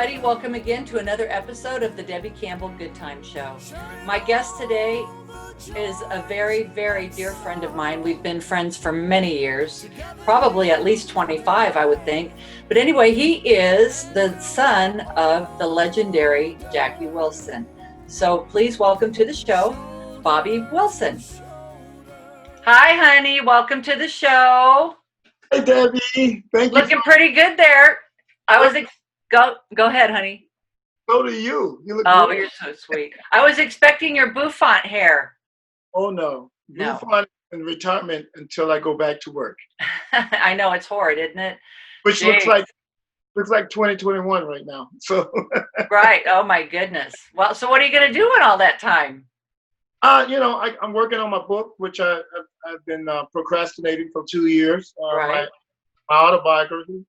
everybody. Welcome again to another episode of the Debby Campbell Goodtime Show. My guest today is a very, very dear friend of mine. We've been friends for many years, probably at least 25, I would think. But anyway, he is the son of the legendary Jackie Wilson. So please welcome to the show, Bobby Wilson. Hi, honey. Welcome to the show. Hi, Debbie. Thank you. Looking pretty good there. Go ahead, honey. So do you. You look Oh, great. you're so sweet. I was expecting your bouffant hair. Oh, no. No. Bouffant in retirement until I go back to work. I know, it's horrid, isn't it? Which Jeez. looks like 2021 right now. So Right. Oh my goodness. Well, so what are you going to do in all that time? I'm working on my book, which I've been procrastinating for 2 years. Right. My autobiography.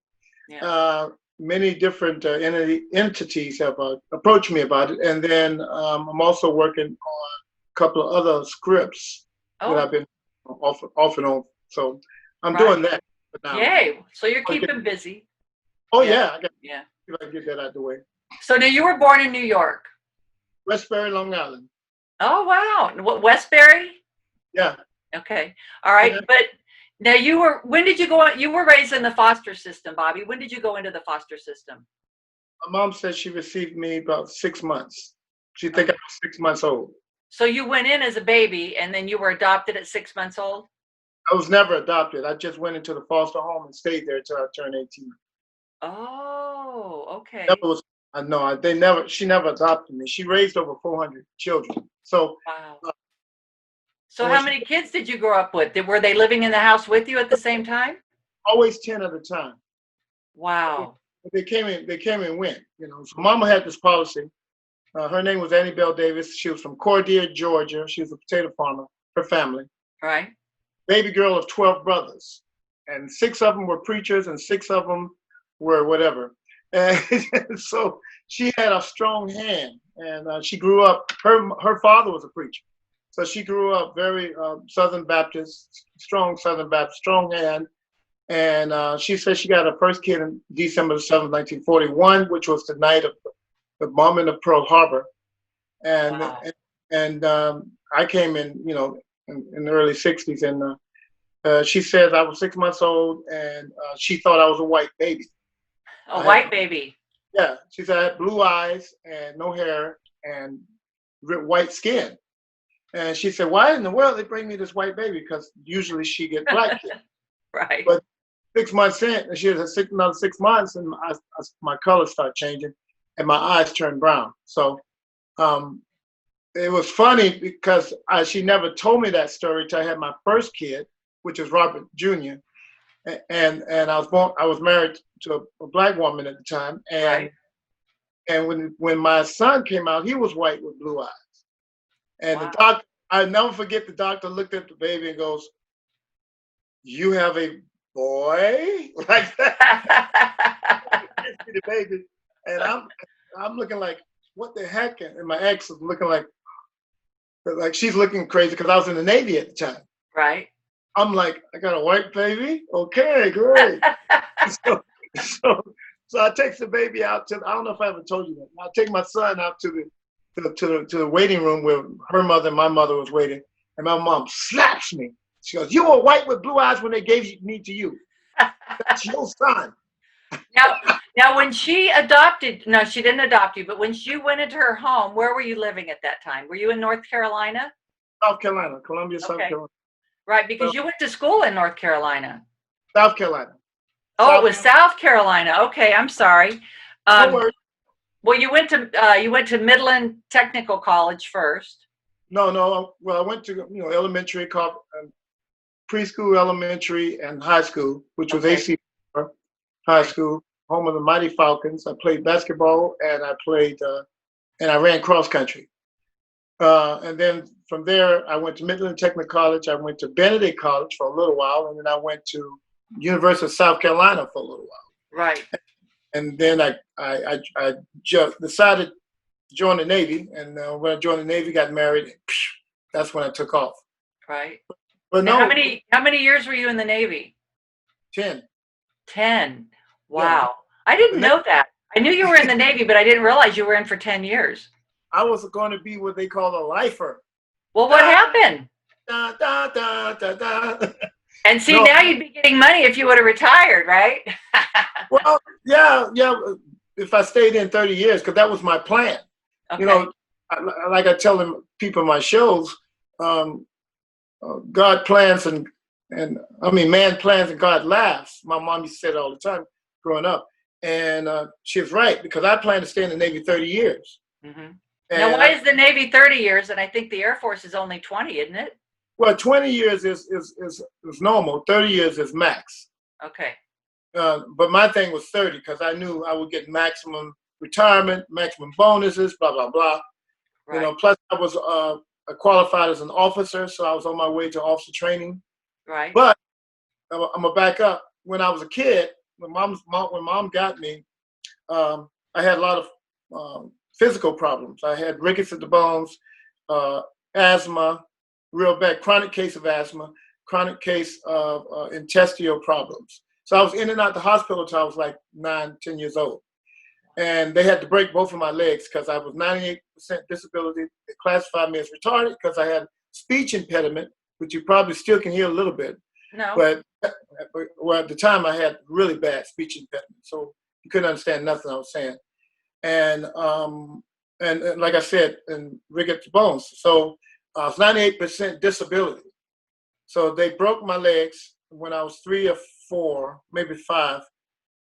Yeah. Many different entities have approached me about it, and then I'm also working on a couple of other scripts that I've been off and on. So I'm doing that for now. Yay. So you're keeping busy. Oh yeah. Yeah. If I get that out of the way. So now you were born in New York. Westbury, Long Island. Oh wow. What, Westbury? Yeah. Okay. All right. But now when did you go on? You were raised in the foster system, Bobby. When did you go into the foster system? My mom said she received me about 6 months. She think I was 6 months old. So you went in as a baby and then you were adopted at 6 months old? I was never adopted. I just went into the foster home and stayed there until I turned 18. Oh, okay. She never adopted me. She raised over 400 children. So wow. So how many kids did you grow up with? Were they living in the house with you at the same time? Always 10 at a time. Wow. They came and went, So Mama had this policy. Her name was Annie Bell Davis. She was from Cordier, Georgia. She was a potato farmer, her family. Right. Baby girl of 12 brothers. And 6 of them were preachers and 6 of them were whatever. And so she had a strong hand. And she grew up, her father was a preacher. So she grew up very Southern Baptist, strong Southern Baptist, strong hand. And she said she got her first kid in December 7th, 1941, which was the night of the bombing of Pearl Harbor. And wow. and I came in, in the early 60s. And she said I was 6 months old and she thought I was a white baby. White baby? Yeah. She said I had blue eyes and no hair and white skin. And she said, why in the world they bring me this white baby? Because usually she get black kids. Right. But 6 months in, she had another 6 months, and my color started changing, and my eyes turned brown. So it was funny because she never told me that story till I had my first kid, which was Robert Jr. And I was married to a black woman at the time, and when my son came out, he was white with blue eyes. And the doctor, I never forget, the doctor looked at the baby and goes, "You have a boy?" Like that. The baby. And I'm looking like, what the heck? And my ex is looking like she's looking crazy because I was in the Navy at the time. Right. I'm like, I got a white baby? Okay, great. So I take the baby out I don't know if I ever told you that. I take my son out to the waiting room where her mother and my mother was waiting, and my mom slaps me. She goes, "You were white with blue eyes when they gave me to you. That's your son." Now, when she adopted, no, she didn't adopt you, but when she went into her home, where were you living at that time? Were you in North Carolina? South Carolina, Columbia, South Carolina. Right, because you went to school in North Carolina. South Carolina. Oh, it was South Carolina. Okay, I'm sorry. No worries. Well, you went to Midland Technical College first. No. Well, I went to elementary, preschool, elementary, and high school, which was AC high school, home of the Mighty Falcons. I played basketball and I ran cross country. And then from there, I went to Midland Technical College. I went to Benedict College for a little while, and then I went to University of South Carolina for a little while. Right. And then I just decided to join the Navy, and when I joined the Navy, got married. That's when I took off. Right. But now, how many years were you in the Navy? 10. 10. Wow. Yeah. I didn't know that. I knew you were in the Navy, but I didn't realize you were in for 10 years. I was going to be what they call a lifer. Well, what happened? Da, da, da, da, da. And see, No, now you'd be getting money if you would have retired, right? well, yeah. If I stayed in 30 years, because that was my plan. Okay. You know, like I tell them people in my shows, God plans and I mean, man plans and God laughs. My mom used to say it all the time growing up. And she was right, because I plan to stay in the Navy 30 years. Mm-hmm. Now, why is the Navy 30 years? And I think the Air Force is only 20, isn't it? Well, 20 years is normal. 30 years is max. Okay. But my thing was 30, because I knew I would get maximum retirement, maximum bonuses, blah, blah, blah. Right. You know, plus I was qualified as an officer, so I was on my way to officer training. Right. But I'm gonna back up. When I was a kid, when mom got me, I had a lot of physical problems. I had rickets of the bones, asthma, real bad chronic case of asthma, chronic case of intestinal problems. So I was in and out the hospital until I was like 9, 10 years old. And they had to break both of my legs because I was 98% disability. They classified me as retarded because I had speech impediment, which you probably still can hear a little bit. No. But well, at the time I had really bad speech impediment, so you couldn't understand nothing I was saying. And like I said, and rickets bones. So I was 98% disability. So they broke my legs when I was 3 or 4, maybe 5,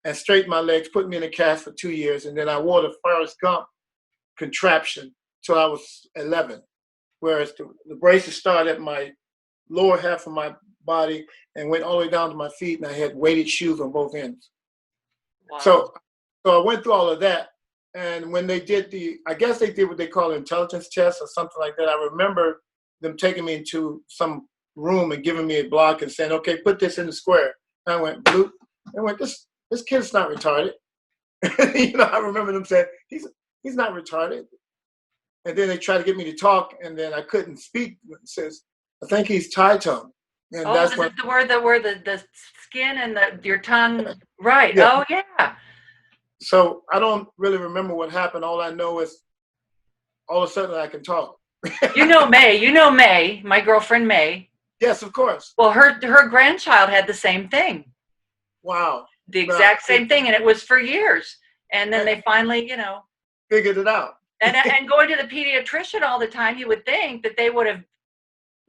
and straightened my legs, put me in a cast for 2 years, and then I wore the Forrest Gump contraption till I was 11. Whereas the braces started at my lower half of my body and went all the way down to my feet, and I had weighted shoes on both ends. Wow. So I went through all of that. And when they did I guess they did what they call an intelligence test or something like that. I remember them taking me into some room and giving me a block and saying, okay, put this in the square. And I went, bloop. And I went, this kid's not retarded. You know, I remember them saying, he's not retarded. And then they tried to get me to talk, and then I couldn't speak. It says, I think he's tie-tongue. And that's when where the skin and your tongue, right. Yeah. Oh, yeah. So I don't really remember what happened. All I know is all of a sudden I can talk. You know May, my girlfriend May. Yes, of course. Well, her grandchild had the same thing. Wow. The exact same thing, and it was for years. And then they finally, figured it out. and going to the pediatrician all the time, you would think that they would have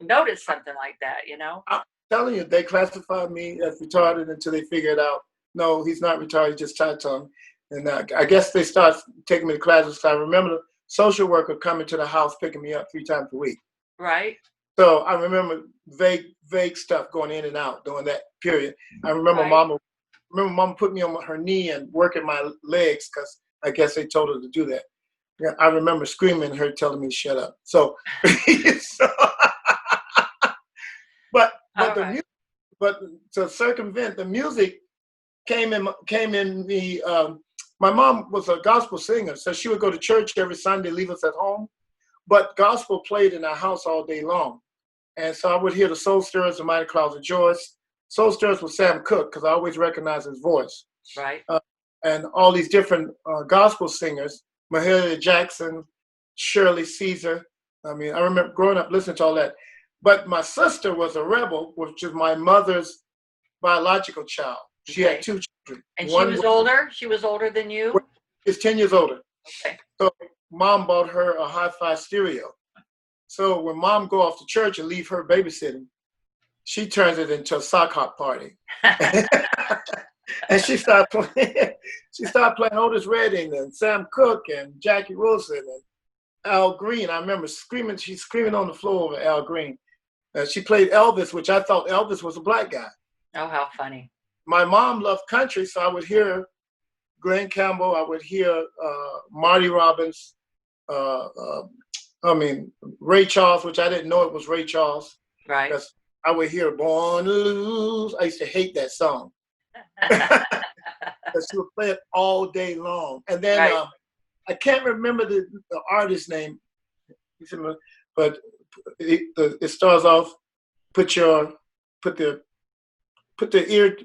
noticed something like that, I'm telling you, they classified me as retarded until they figured out, no, he's not retarded, just tie-tongue. And I guess they started taking me to classes. I remember the social worker coming to the house, picking me up 3 times a week. Right. So I remember vague stuff going in and out during that period. I remember Mama put me on her knee and working my legs because I guess they told her to do that. Yeah, I remember screaming at her, telling me to shut up. So, but to circumvent the music came in the. My mom was a gospel singer, so she would go to church every Sunday, leave us at home. But gospel played in our house all day long. And so I would hear the Soul Stirrers, the Mighty Clouds of Joyce. Soul Stirrers was Sam Cooke, because I always recognized his voice. Right. And all these different gospel singers, Mahalia Jackson, Shirley Caesar. I mean, I remember growing up listening to all that. But my sister was a rebel, which is my mother's biological child. She had 2 children. And she was older? She was older than you? She's 10 years older. Okay. So mom bought her a hi-fi stereo. So when mom go off to church and leave her babysitting, she turns it into a sock hop party. And she started playing Otis Redding and Sam Cooke and Jackie Wilson and Al Green. I remember she's screaming on the floor over Al Green. She played Elvis, which I thought Elvis was a black guy. Oh, how funny. My mom loved country, so I would hear Glen Campbell, I would hear Marty Robbins, Ray Charles, which I didn't know it was Ray Charles. Right. Because I would hear Born to Lose. I used to hate that song. Because she would play it all day long. And then I can't remember the artist's name, but it starts off, put your ear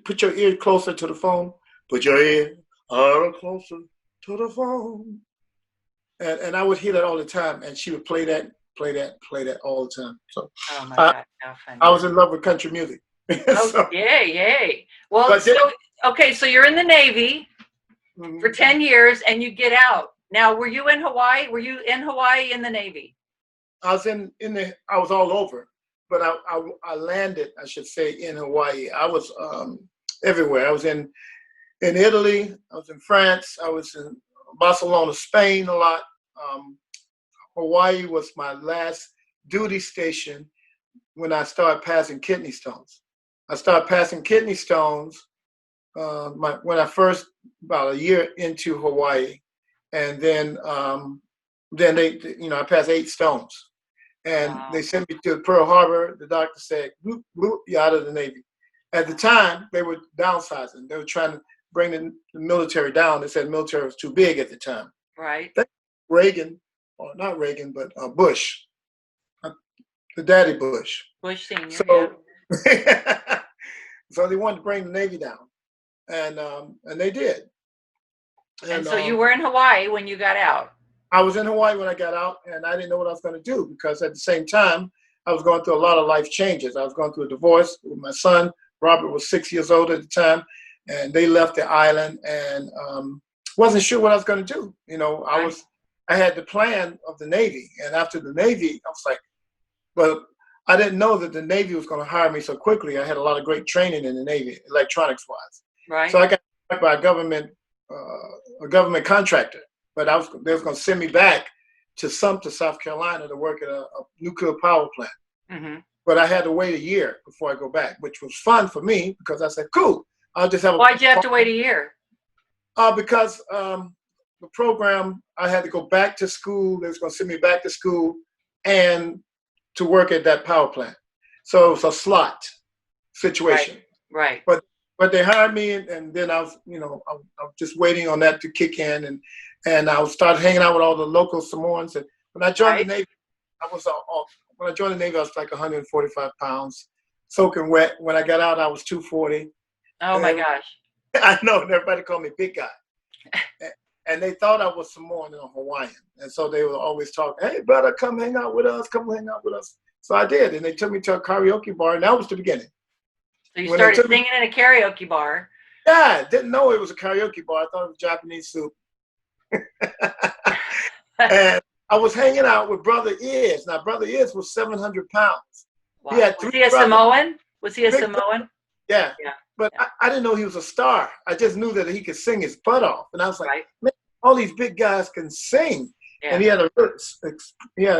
closer to the phone. Put your ear closer. to the phone. And I would hear that all the time. And she would play that all the time. So Oh my I, God, how funny. I was in love with country music. Oh, So, yay, yay. Well, but then, okay, so you're in the Navy for 10 years and you get out. Now, were you in Hawaii? Were you in Hawaii in the Navy? I was I was all over, but I landed, I should say, in Hawaii. I was everywhere. I was in Italy. I was in France. I was in Barcelona, Spain a lot. Hawaii was my last duty station when I started passing kidney stones. I started passing kidney stones when I first, about a year into Hawaii, and then they, I passed 8 stones, and they sent me to Pearl Harbor. The doctor said, "Bloop, bloop, you're out of the Navy." At the time, they were downsizing. They were trying to bring the military down. They said the military was too big at the time. Right. Reagan, or not Reagan, but Bush, the daddy Bush. Bush Senior. So, yeah. So they wanted to bring the Navy down, and they did. And so you were in Hawaii when you got out. I was in Hawaii when I got out, and I didn't know what I was going to do, because at the same time, I was going through a lot of life changes. I was going through a divorce with my son. Robert was 6 years old at the time, and they left the island, and wasn't sure what I was going to do. Right. I had the plan of the Navy, and after the Navy, I was like, but I didn't know that the Navy was going to hire me so quickly. I had a lot of great training in the Navy, electronics-wise. Right. So I got hired by a government contractor, but they was going to send me back to Sumter, South Carolina, to work at a nuclear power plant. Mm-hmm. But I had to wait a year before I go back, which was fun for me, because I said, cool, I'll just have Why'd you have to wait a year? Because the program, I had to go back to school. They was going to send me back to school and to work at that power plant. So it was a slot situation. Right. But they hired me, and then I was just waiting on that to kick in, and I started hanging out with all the local Samoans. And when I joined the Navy, when I joined the Navy, I was like 145 pounds, soaking wet. When I got out, I was 240. Oh my gosh. I know, and everybody called me big guy. And they thought I was Samoan and Hawaiian. And so they were always talking, "Hey, brother, come hang out with us. Come hang out with us." So I did. And they took me to a karaoke bar, and that was the beginning. So you started singing in a karaoke bar. Yeah, didn't know it was a karaoke bar. I thought it was Japanese soup. And I was hanging out with Brother Iz. Now, Brother Iz was 700 pounds. Wow. He had was he a Samoan? Was he a Samoan? Yeah. Yeah. But yeah. I didn't know he was a star. I just knew that he could sing his butt off. And I was like, right. man, all these big guys can sing. Yeah. And he had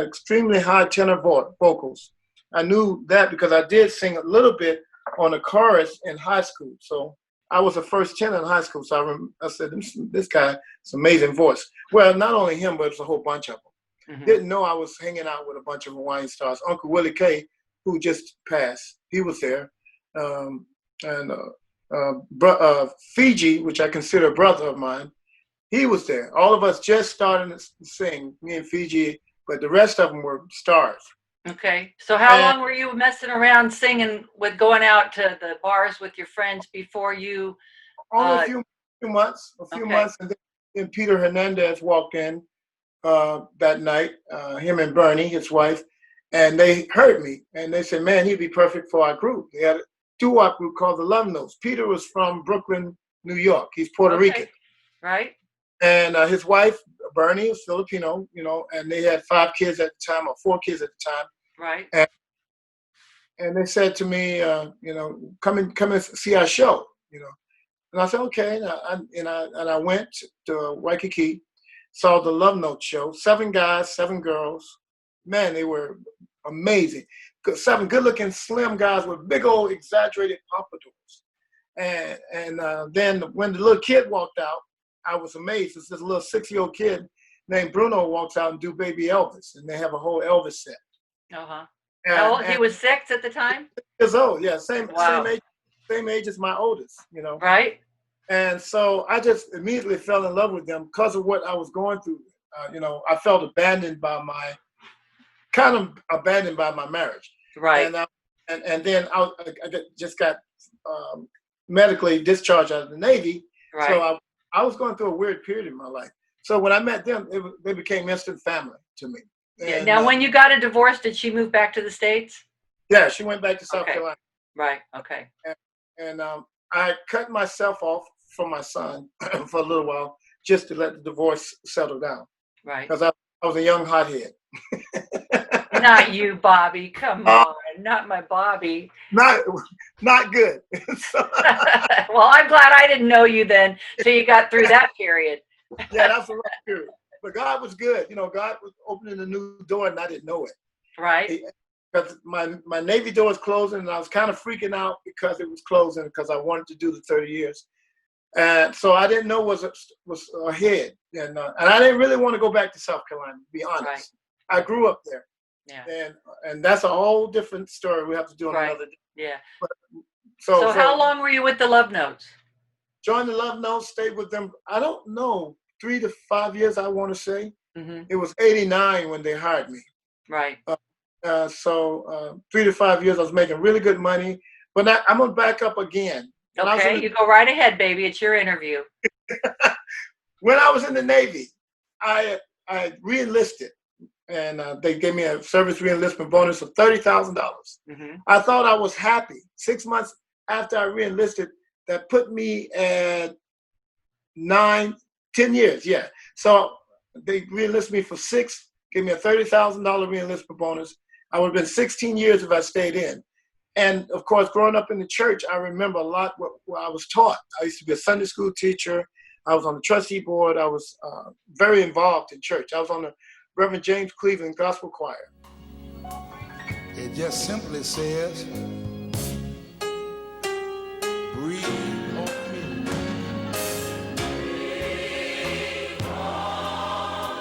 extremely high tenor vocals. I knew that because I did sing a little bit on the chorus in high school. So I was the first tenor in high school. So I said, this guy has an amazing voice. Well, not only him, but it's a whole bunch of them. Mm-hmm. Didn't know I was hanging out with a bunch of Hawaiian stars. Uncle Willie K, who just passed, he was there. Fiji, which I consider a brother of mine, he was there. All of us just starting to sing, me and Fiji, but the rest of them were stars. Okay. So how long were you messing around singing with going out to the bars with your friends before you? Only a few months, and then Peter Hernandez walked in that night, him and Bernie, his wife, and they heard me, and they said, man, he'd be perfect for our group. They had a doo-wop group called the Love Notes. Peter was from Brooklyn, New York. He's Puerto Rican. Right. And his wife, Bernie, was Filipino, and they had 5 kids at the time, or 4 kids at the time. Right. And they said to me, come and see our show, And I said, okay. And I went to Waikiki, saw the Love Note show. 7 guys, 7 girls. Man, they were amazing. 7 good-looking, slim guys with big old exaggerated pompadours. And then when the little kid walked out, I was amazed. It's this little 6-year-old kid named Bruno walks out and do Baby Elvis, and they have a whole Elvis set. Uh-huh. How old? He was 6 at the time? 6 years old, yeah. Same age as my oldest, Right. And so I just immediately fell in love with them because of what I was going through. I felt abandoned by my marriage. Right. And then I just got medically discharged out of the Navy. Right. So I was going through a weird period in my life. So when I met them, they became instant family to me. And, now, when you got a divorce, did she move back to the States? Yeah, she went back to South Carolina. Right. Okay. And I cut myself off from my son for a little while just to let the divorce settle down. Right. Because I was a young hothead. Not you, Bobby. Come on. Not my Bobby. Not good. Well, I'm glad I didn't know you then, so you got through that period. Yeah, that's a rough period. But God was good. God was opening a new door, and I didn't know it. Right. Because my Navy door was closing, and I was kind of freaking out because it was closing because I wanted to do the 30 years. And so I didn't know was ahead. And I didn't really want to go back to South Carolina, to be honest. Right. I grew up there. Yeah. And that's a whole different story we have to do on another day. Yeah. But, so how long were you with the Love Notes? Joined the Love Notes, stayed with them, I don't know, 3 to 5 years, I want to say. Mm-hmm. It was 89 when they hired me. Right. So 3 to 5 years, I was making really good money. But I'm going to back up again. Okay, you go right ahead, baby. It's your interview. When I was in the Navy, I re-enlisted. And they gave me a service re-enlistment bonus of $30,000. Mm-hmm. I thought I was happy. 6 months after I re-enlisted, that put me at 10 years. Yeah. So they re-enlisted me for 6, gave me a $30,000 re-enlistment bonus. I would have been 16 years if I stayed in. And of course, growing up in the church, I remember a lot what I was taught. I used to be a Sunday school teacher. I was on the trustee board. I was very involved in church. I was on the Reverend James Cleveland Gospel Choir. It just simply says, breathe on me. Breathe on me. Breathe on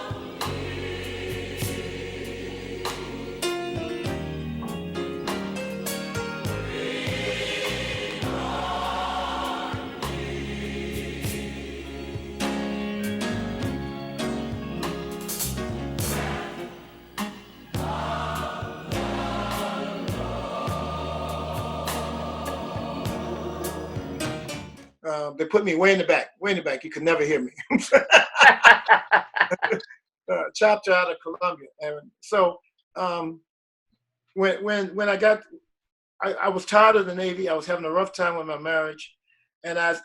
They put me way in the back. You could never hear me. Chapter out of Columbia. And so when I was tired of the Navy. I was having a rough time with my marriage. And I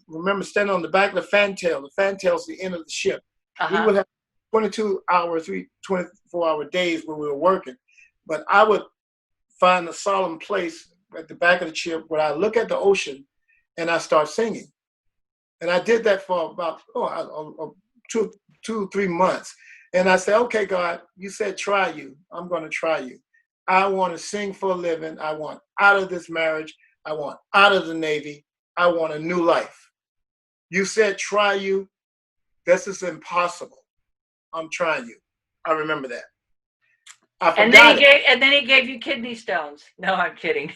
remember standing on the back of the fantail. The fantail is the end of the ship. Uh-huh. We would have 24-hour days where we were working. But I would find a solemn place at the back of the ship where I look at the ocean and I start singing. And I did that for about 2-3 months. And I said, okay, God, you said try you. I'm going to try you. I want to sing for a living. I want out of this marriage. I want out of the Navy. I want a new life. You said try you. This is impossible. I'm trying you. I remember that. And then he gave you kidney stones. No, I'm kidding.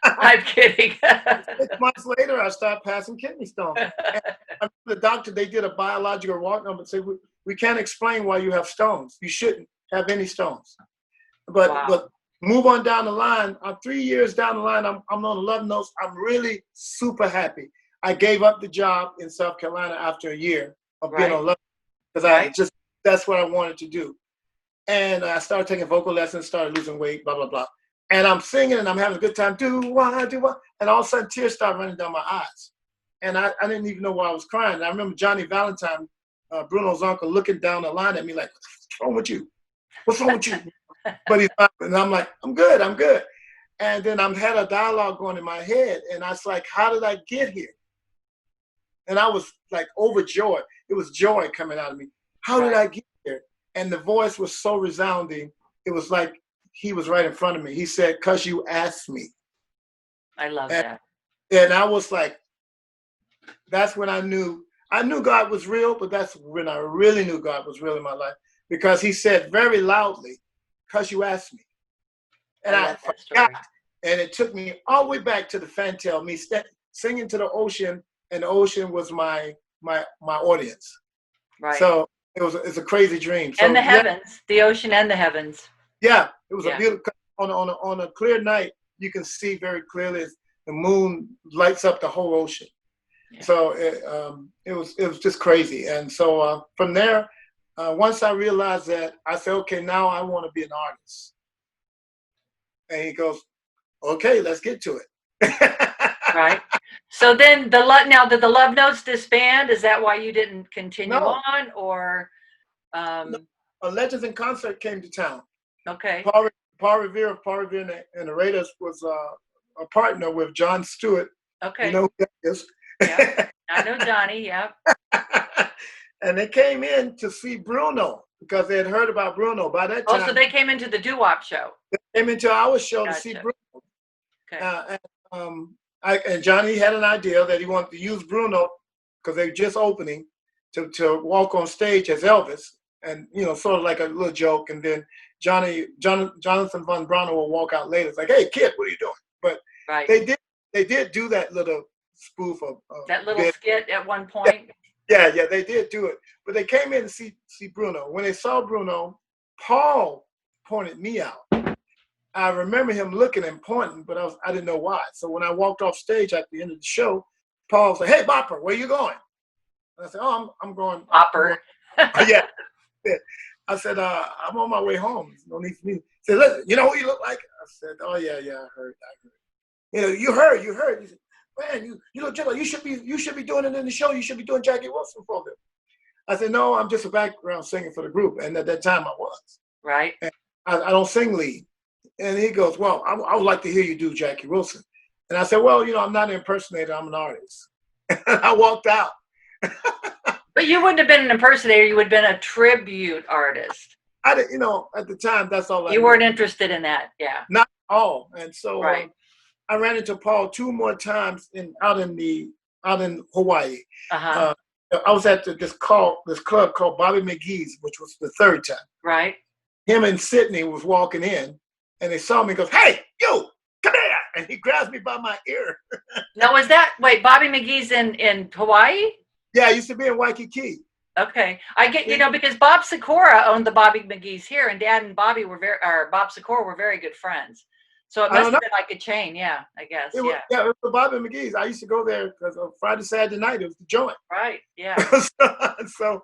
I'm kidding. 6 months later, I started passing kidney stones. And the doctor, they did a biological walk number and said, we can't explain why you have stones. You shouldn't have any stones. But move on down the line. 3 years down the line, I'm on the Love Notes. I'm really super happy. I gave up the job in South Carolina after a year of being on Love Notes because that's what I wanted to do. And I started taking vocal lessons, started losing weight, blah, blah, blah. And I'm singing and I'm having a good time. Do I? And all of a sudden tears started running down my eyes. And I didn't even know why I was crying. And I remember Johnny Valentine, Bruno's uncle, looking down the line at me like, what's wrong with you? What's wrong with you? But he's not, and I'm like, I'm good. And then I had a dialogue going in my head. And I was like, how did I get here? And I was like overjoyed. It was joy coming out of me. How did I get here? And the voice was so resounding. It was like he was right in front of me. He said, "'Cause you asked me." I love that. And I was like, that's when I knew God was real, but that's when I really knew God was real in my life, because he said very loudly, "'Cause you asked me." And I forgot. And it took me all the way back to the fantail, me singing to the ocean, and the ocean was my audience. Right. So it's a crazy dream. So, and the heavens, the ocean and the heavens. Yeah, it was a beautiful, on a clear night, you can see very clearly the moon lights up the whole ocean. Yeah. So it was just crazy. And so from there, once I realized that, I said, okay, now I want to be an artist. And he goes, okay, let's get to it. Right. So then now did the Love Notes disband? Is that why you didn't continue No, on, or no. A Legends in Concert came to town. okay. Paul Revere of Paul Revere and the Raiders was a partner with John Stewart. Okay. You know who that is? Yeah. I know Johnny, yeah. And they came in to see Bruno because they had heard about Bruno. By that time, Oh, so they came into the doo-wop show. they came into our show to see Gotcha. Bruno. Okay. And Johnny had an idea that he wanted to use Bruno because they were just opening to walk on stage as Elvis, and sort of like a little joke. And then Jonathan Von Brauner will walk out later. It's like, hey kid, what are you doing? But Right. they did do that little spoof of That little bit. skit at one point. Yeah, they did do it. But they came in to see Bruno. When they saw Bruno, Paul pointed me out. I remember him looking and pointing, but I didn't know why. So when I walked off stage at the end of the show, Paul said, "Hey, Bopper, where you going?" And I said, "Oh, I'm going." Bopper. Yeah. I said, "I'm on my way home. No need for me." He said, "Listen, you know who you look like?" I said, "Oh yeah, I heard. You heard. He said, "Man, you look just like you should be doing it in the show. You should be doing Jackie Wilson for them." I said, "No, I'm just a background singer for the group." And at that time I was. Right. And I don't sing lead. And he goes, "Well, I would like to hear you do Jackie Wilson." And I said, "Well, I'm not an impersonator. I'm an artist." And I walked out. But you wouldn't have been an impersonator. You would have been a tribute artist. I didn't, at the time, that's all I You knew. weren't interested in that. Yeah. Not at all. And so Right. I ran into Paul 2 more times out in Hawaii. Uh-huh. I was at this club called Bobby McGee's, which was the 3rd time. Right. Him and Sydney was walking in, and they saw me and goes, "Hey, you, come here!" And he grabs me by my ear. Now, wait, Bobby McGee's in Hawaii? Yeah, I used to be in Waikiki. Okay. I get, because Bob Sikora owned the Bobby McGee's here, and Dad and Bob Sikora were very good friends. So it must have been like a chain, yeah, I guess. It was the Bobby McGee's. I used to go there because Friday, Saturday night, it was the joint. Right, yeah. so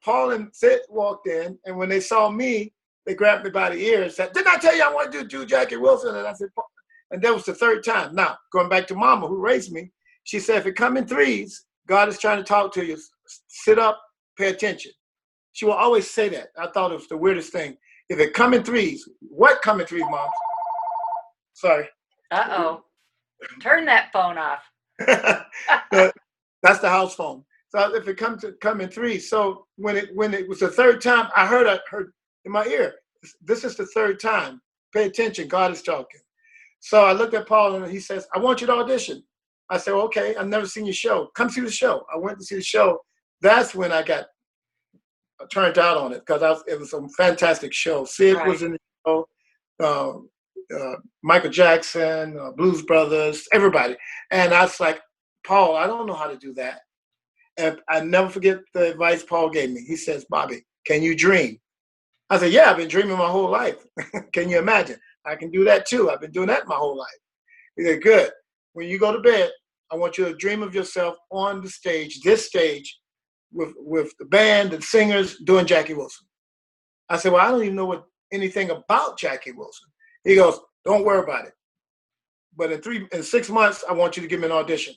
Paul and Sid walked in, and when they saw me, they grabbed me by the ear and said, "Didn't I tell you I want to do Jackie Wilson?" And I said, Paul. And that was the 3rd time. Now, going back to Mama, who raised me, she said, "If it come in threes, God is trying to talk to you. Sit up, pay attention." She will always say that. I thought it was the weirdest thing. If it come in threes, what come in threes, Mom? Sorry. Uh-oh. Turn that phone off. That's the house phone. So if it come in threes, so when it was the 3rd time, I heard in my ear, "This is the 3rd time. Pay attention. God is talking." So I looked at Paul and he says, "I want you to audition." I said, "Okay, I've never seen your show. Come see the show." I went to see the show. That's when I got turned out on it because it was a fantastic show. Sid was in the show, Michael Jackson, Blues Brothers, everybody. And I was like, "Paul, I don't know how to do that." And I never forget the advice Paul gave me. He says, "Bobby, can you dream?" I said, "Yeah, I've been dreaming my whole life." "Can you imagine?" "I can do that too. I've been doing that my whole life." He said, "Good. When you go to bed, I want you to dream of yourself on the stage, this stage, with the band and singers doing Jackie Wilson." I said, "Well, I don't even know anything about Jackie Wilson." He goes, "Don't worry about it. But in 6 months, I want you to give me an audition."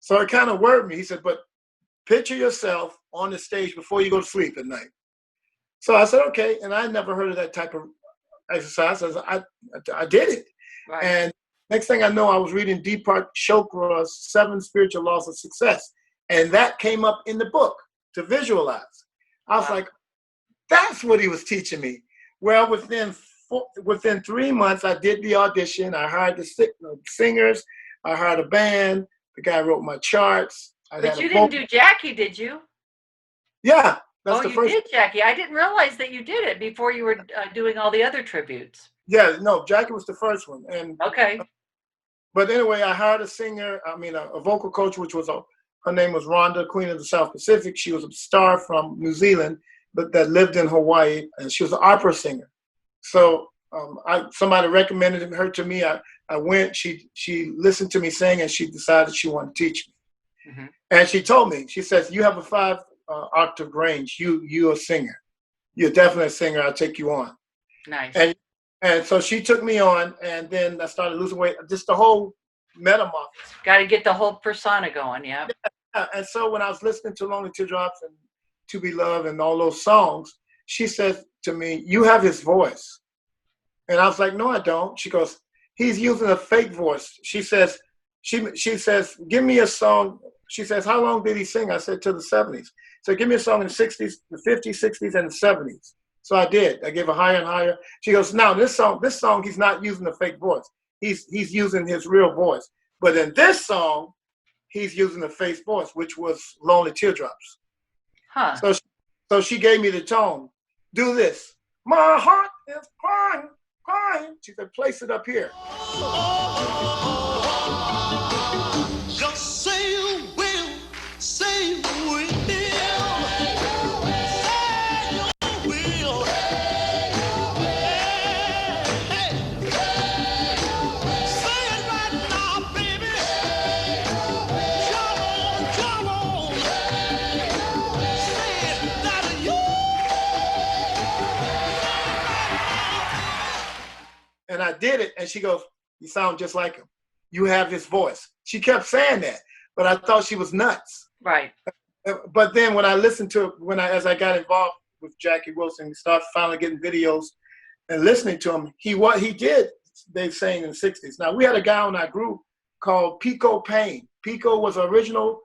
So it kind of worried me. He said, "But picture yourself on the stage before you go to sleep at night." So I said, "Okay." And I never heard of that type of exercise. I did it. Right. And next thing I know, I was reading Deepak Chopra's 7 Spiritual Laws of Success. And that came up in the book to visualize. I was like, that's what he was teaching me. Well, within 3 months, I did the audition. I hired the singers. I hired a band. The guy wrote my charts. But you didn't do Jackie, did you? Yeah. That's the first. You did Jackie. I didn't realize that you did it before you were doing all the other tributes. Yeah, no, Jackie was the first one. And okay. But anyway, I hired a singer, a vocal coach, which was her name was Rhonda, Queen of the South Pacific. She was a star from New Zealand, but that lived in Hawaii, and she was an opera singer. So somebody recommended her to me. I went. She listened to me sing, and she decided she wanted to teach me. Mm-hmm. And she told me, she says, you have a 5 octave range. You're a singer. You're definitely a singer. I'll take you on. Nice. And so she took me on, and then I started losing weight. Just the whole metamorphosis. Got to get the whole persona going. Yeah. And so when I was listening to Lonely Teardrops and To Be Loved and all those songs, she said to me, you have his voice. And I was like, no, I don't. She goes, he's using a fake voice. She says, give me a song. She says, how long did he sing? I said, to the 70s. So give me a song in the 60s, the 50s, 60s, and the 70s. So I did. I gave her higher and higher. She goes, now this song, he's not using a fake voice. He's using his real voice. But in this song, he's using a fake voice, which was Lonely Teardrops. Huh. So she gave me the tone. Do this. My heart is crying, crying. She said, place it up here. Just say you will, say you will. Say you will. Hey. Say it right now, baby. Come on. Say it that you. And I did it, and she goes, you sound just like him. You have his voice. She kept saying that, but I thought she was nuts. Right. But then when I listened to it, as I got involved with Jackie Wilson, started finally getting videos and listening to him, he did, they sang in the 60s. Now, we had a guy on our group called Pico Payne. Pico was an original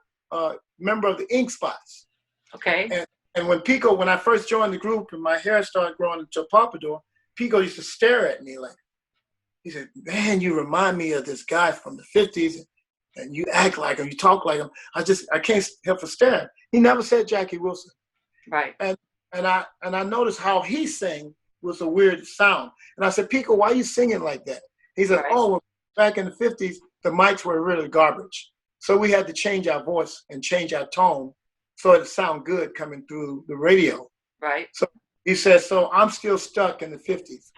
member of the Ink Spots. Okay. And when I first joined the group and my hair started growing into a pompadour, Pico used to stare at me like, he said, man, you remind me of this guy from the 50s, and you act like him, you talk like him. I can't help but stare. He never said Jackie Wilson. Right. And I noticed how he sang was a weird sound. And I said, Pico, why are you singing like that? He said, Right. oh, well, back in the 50s, the mics were really garbage. So we had to change our voice and change our tone so it sound good coming through the radio. Right. So he says, so I'm still stuck in the 50s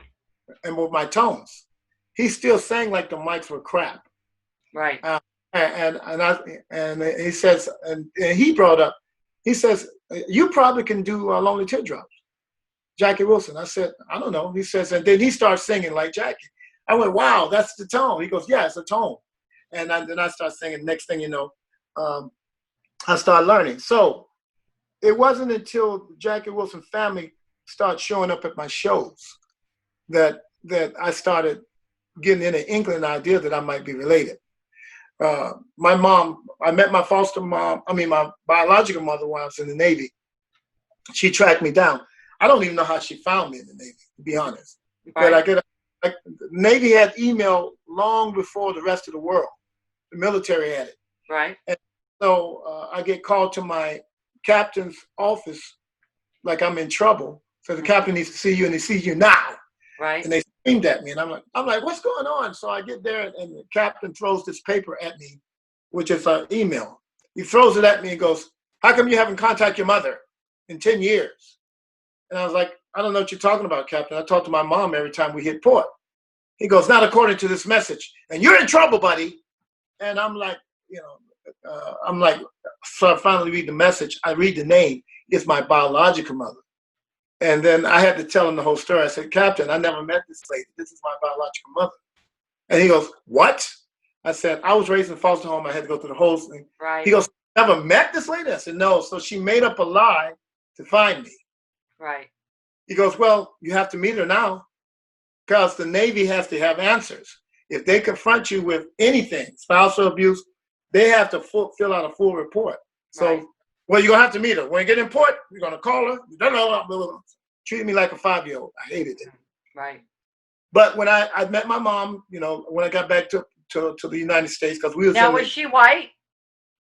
and with my tones. He still sang like the mics were crap. Right. And he says, and he brought up, he says, you probably can do Lonely Teardrops, Jackie Wilson. I said, I don't know. He says, and then he starts singing like Jackie. I went, wow, that's the tone. He goes, yeah, it's a tone. And then I start singing. Next thing you know, I started learning. So it wasn't until the Jackie Wilson family started showing up at my shows that I started getting an inkling idea that I might be related. My mom, I met my my biological mother when I was in the Navy. She tracked me down. I don't even know how she found me in the Navy, to be honest. Right. But the Navy had email long before the rest of the world. The military had it. Right. And so I get called to my captain's office like I'm in trouble. So the captain needs to see you, and he sees you now. Right. And they screamed at me, and I'm like, what's going on? So I get there, and the captain throws this paper at me, which is an email. He throws it at me and goes, how come you haven't contacted your mother in 10 years? And I was like, I don't know what you're talking about, Captain. I talk to my mom every time we hit port. He goes, not according to this message. And you're in trouble, buddy. And I'm like, so I finally read the message. I read the name. It's my biological mother. And then I had to tell him the whole story. I said, Captain, I never met this lady. This is my biological mother. And he goes, what? I said, I was raised in foster home. I had to go through the whole thing. Right. He goes, never met this lady? I said, no. So she made up a lie to find me. Right. He goes, well, you have to meet her now because the Navy has to have answers. If they confront you with anything, spousal abuse, they have to fill out a full report. So, Right. well, you're going to have to meet her. When you get in port, you're going to call her. Treated me like a 5-year-old. I hated it. Right. But when I met my mom, when I got back to the United States, because we was Now, was she white?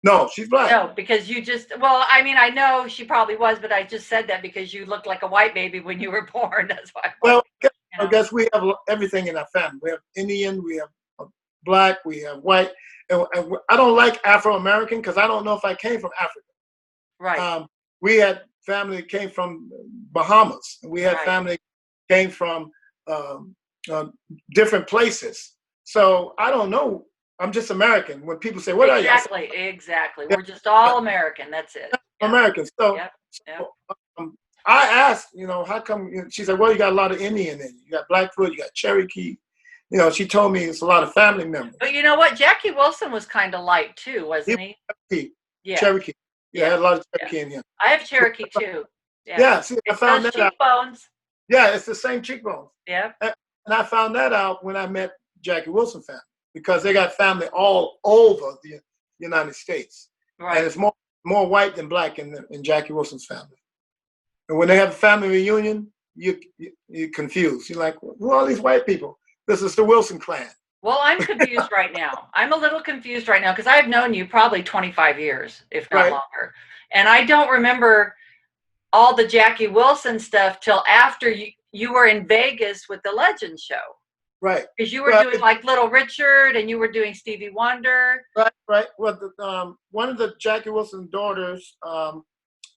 No, she's black. No, because I know she probably was, but I just said that because you looked like a white baby when you were born. That's why. Well, I guess we have everything in our family. We have Indian, we have black, we have white. And I don't like Afro-American because I don't know if I came from Africa. Right. We had family that came from Bahamas. We had family that came from different places. So I don't know I'm just American. When people say, "What are you?" I say, Exactly. yeah, We're just all American. That's it. I'm Yeah. American. So, Yep. Yep. so I asked, how come? She said, "Well, you got a lot of Indian in you. You got Blackfoot, you got Cherokee." She told me it's a lot of family members. But you know what? Jackie Wilson was kind of light too, wasn't he? Yeah. Cherokee. Yeah, I had a lot of Cherokee Yeah. in him. I have Cherokee too. Yeah. Yeah, see, I It's found those that out. cheekbones. Yeah, it's the same cheekbones. Yeah. And I found that out when I met Jackie Wilson family, because they got family all over the United States. Right. And it's more white than black in Jackie Wilson's family. And when they have a family reunion, you're confused. You're like, who are all these white people? This is the Wilson clan. Well, I'm confused right now. I'm a little confused right now because I've known you probably 25 years, if not longer. And I don't remember all the Jackie Wilson stuff till after you were in Vegas with the Legend Show. Right. Because you were doing like Little Richard and you were doing Stevie Wonder. Right. Well, one of the Jackie Wilson daughters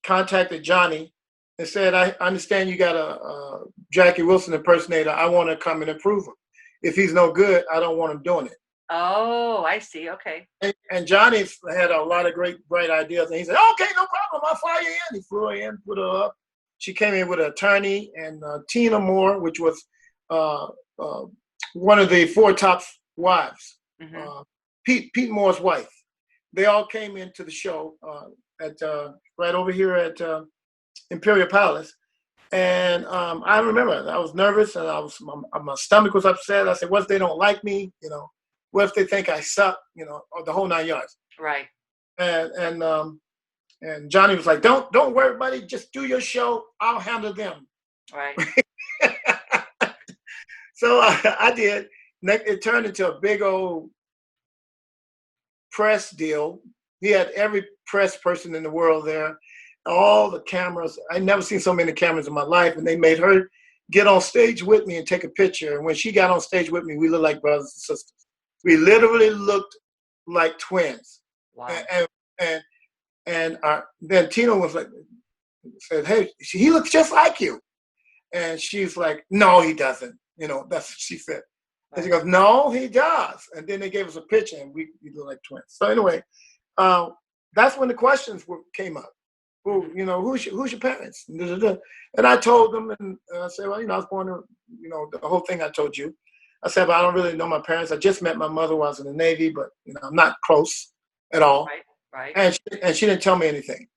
contacted Johnny and said, "I understand you got a Jackie Wilson impersonator. I want to come and approve him. If he's no good, I don't want him doing it." Oh, I see. Okay. And Johnny had a lot of great, bright ideas. And he said, "Okay, no problem. I'll fly you in." He flew her in, put her up. She came in with an attorney, and Tina Moore, which was one of the Four Tops wives, Pete Moore's wife. They all came into the show at right over here at Imperial Palace. And I remember I was nervous, and my stomach was upset. I said, "What if they don't like me? What if they think I suck? Or the whole 9 yards." Right. And Johnny was like, "Don't worry, buddy. Just do your show. I'll handle them." Right. So I did. It turned into a big old press deal. He had every press person in the world there. All the cameras. I never seen so many cameras in my life, and they made her get on stage with me and take a picture. And when she got on stage with me, we looked like brothers and sisters. We literally looked like twins. Wow. And then Tina was like, said, "Hey, he looks just like you." And she's like, "No, he doesn't." That's what she said. And she goes, "No, he does." And then they gave us a picture, and we look like twins. So anyway, that's when the questions came up. Who's your parents? And I told them, and I said, "Well, I was born to, the whole thing I told you." I said, "But I don't really know my parents. I just met my mother while I was in the Navy, but I'm not close at all." Right. And she didn't tell me anything,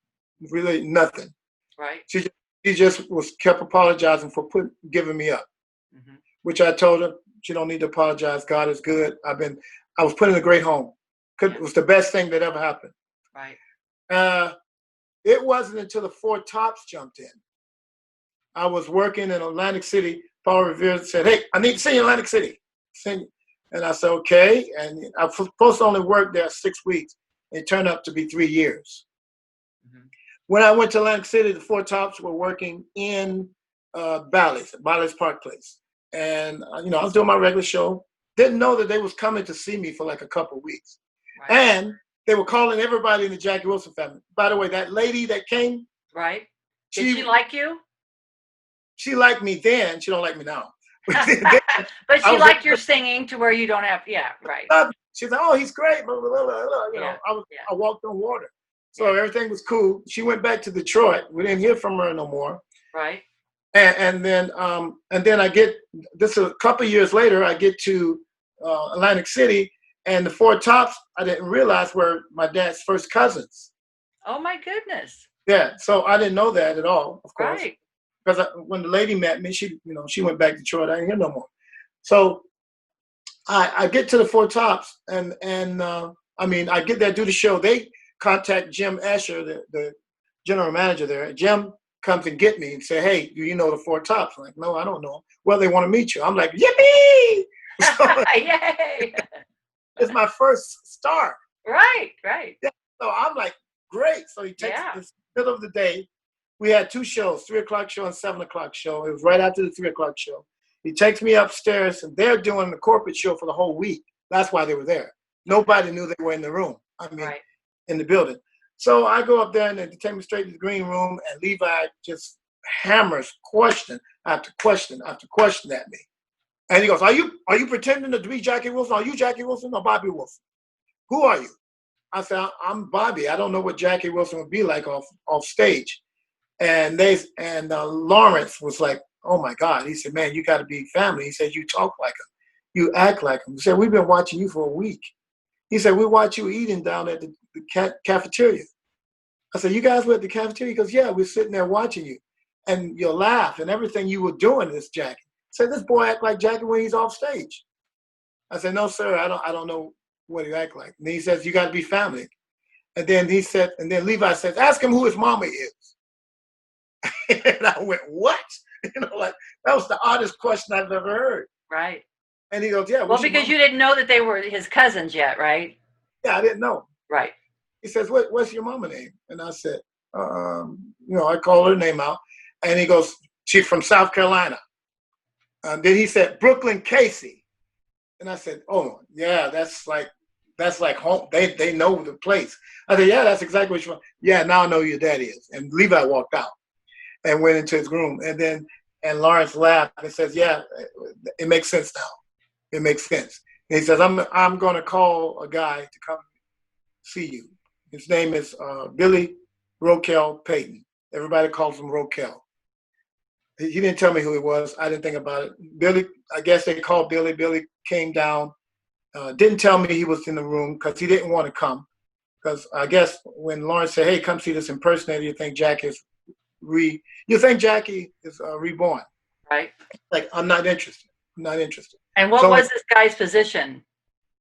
really nothing. Right. She just kept apologizing for giving me up, which I told her she don't need to apologize. God is good. I was put in a great home. It was the best thing that ever happened. Right. It wasn't until the Four Tops jumped in. I was working in Atlantic City. Paul Revere said, "Hey, I need to see you in Atlantic City." And I said, "Okay." And I was supposed to only work there 6 weeks. It turned out to be 3 years. When I went to Atlantic City, the Four Tops were working in Bally's Park Place. And, I was doing my regular show. Didn't know that they was coming to see me for like a couple of weeks. Right. And they were calling everybody in the Jackie Wilson family. By the way, that lady that came. Right. Did she like you? She liked me then. She don't like me now. But she liked your singing to where you don't have, right. She's like, "Oh, he's great." Blah, blah, blah, blah. I walked on water. So everything was cool. She went back to Detroit. We didn't hear from her no more. Right. And then I get this a couple of years later. I get to Atlantic City, and the Four Tops I didn't realize were my dad's first cousins. Oh my goodness. Yeah. So I didn't know that at all, of course. Right. Because when the lady met me, she went back to Detroit. I didn't hear no more. So I get to the Four Tops, and I get there, do the show. They contact Jim Asher, the general manager there. Jim comes and get me and say, "Hey, do you know the Four Tops?" I'm like, "No, I don't know them." "Well, they want to meet you." I'm like, "Yippee!" So, yay! It's my first star. Right. Yeah, so I'm like, great. So he takes the middle of the day. We had 2 shows, 3 o'clock show and 7 o'clock show. It was right after the 3 o'clock show. He takes me upstairs, and they're doing the corporate show for the whole week. That's why they were there. Nobody knew they were in the room. In the building. So I go up there, and they take me straight to the green room, and Levi just hammers question after question after question at me. And he goes, Are you pretending to be Jackie Wilson? Are you Jackie Wilson or Bobby Wilson?" who are you? I said, I'm Bobby. I don't know what Jackie Wilson would be like off stage. And Lawrence was like, oh my God. He said, man, you got to be family. He said, you talk like him. You act like him. He said, we've been watching you for a week. He said, we watch you eating down at the cafeteria. I said, you guys were at the cafeteria? He goes, yeah, we're sitting there watching you. And you'll laugh and everything you were doing is Jackie. I said, this boy act like Jackie when he's off stage. I said, no, sir, I don't know what he act like. And he says, you got to be family. And then Levi says, ask him who his mama is. And I went, what? Like that was the oddest question I've ever heard. Right. And he goes, yeah. Well, because you didn't know that they were his cousins yet, right? Yeah, I didn't know. Right. He says, what's your mama name? And I said, I called her name out. And he goes, she's from South Carolina. Then he said, Brooklyn Casey. And I said, oh, yeah, that's like home. They know the place. I said, yeah, that's exactly what you want. Yeah, now I know who your daddy is. And Levi walked out and went into his room. And Lawrence laughed and says, yeah, it makes sense now. It makes sense. And he says, I'm going to call a guy to come see you. His name is Billy Roquel Payton. Everybody calls him Roquel. He didn't tell me who he was. I didn't think about it. Billy, I guess they called Billy. Billy came down. Didn't tell me he was in the room because he didn't want to come. Because I guess when Lawrence said, hey, come see this impersonator, you think Jackie is reborn. Right. Like, I'm not interested. And what was this guy's position?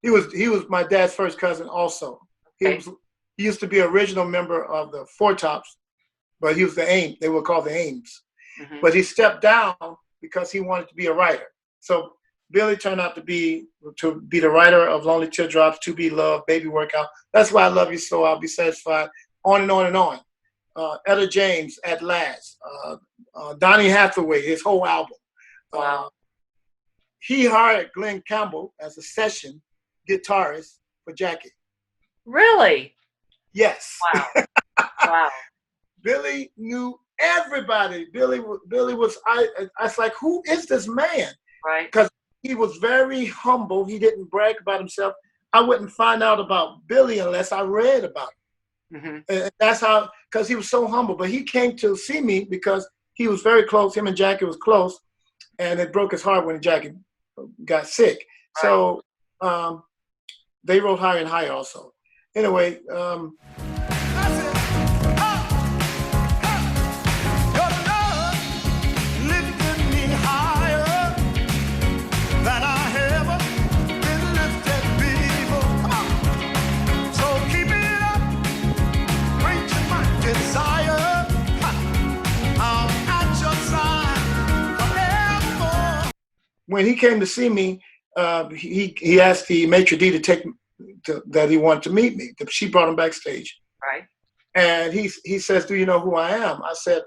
He was my dad's first cousin also. Okay. He used to be an original member of the Four Tops, but he was the Ames. They were called the Ames. Mm-hmm. But he stepped down because he wanted to be a writer. So Billy turned out to be the writer of Lonely Teardrops, To Be Loved, Baby Workout. That's Why I Love You So, I'll Be Satisfied, on and on and on. Etta James, At Last. Donny Hathaway, his whole album. Wow. He hired Glen Campbell as a session guitarist for Jackie. Really? Yes. Wow. Wow. Billy knew everybody. Billy was, I was like, who is this man? Right. Because he was very humble. He didn't brag about himself. I wouldn't find out about Billy unless I read about him. Mm-hmm. And that's how, because he was so humble. But he came to see me because he was very close. Him and Jackie was close. And it broke his heart when Jackie got sick. Right. So they wrote Higher and Higher also. Anyway, when he came to see me, he asked the maitre d' that he wanted to meet me. She brought him backstage. Right. And he says, do you know who I am? I said,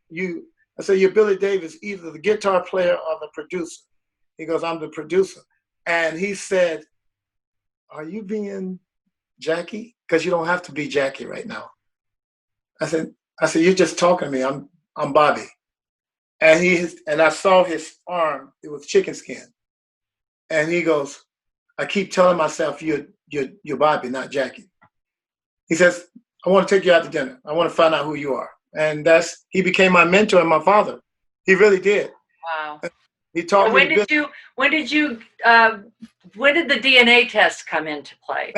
you're Billy Davis, either the guitar player or the producer. He goes, I'm the producer. And he said, are you being Jackie? Because you don't have to be Jackie right now. I said, you're just talking to me. I'm Bobby. And I saw his arm. It was chicken skin. And he goes, I keep telling myself you're Bobby, not Jackie. He says, I want to take you out to dinner. I want to find out who you are. And he became my mentor and my father. He really did. Wow. He taught me. When did the DNA test come into play?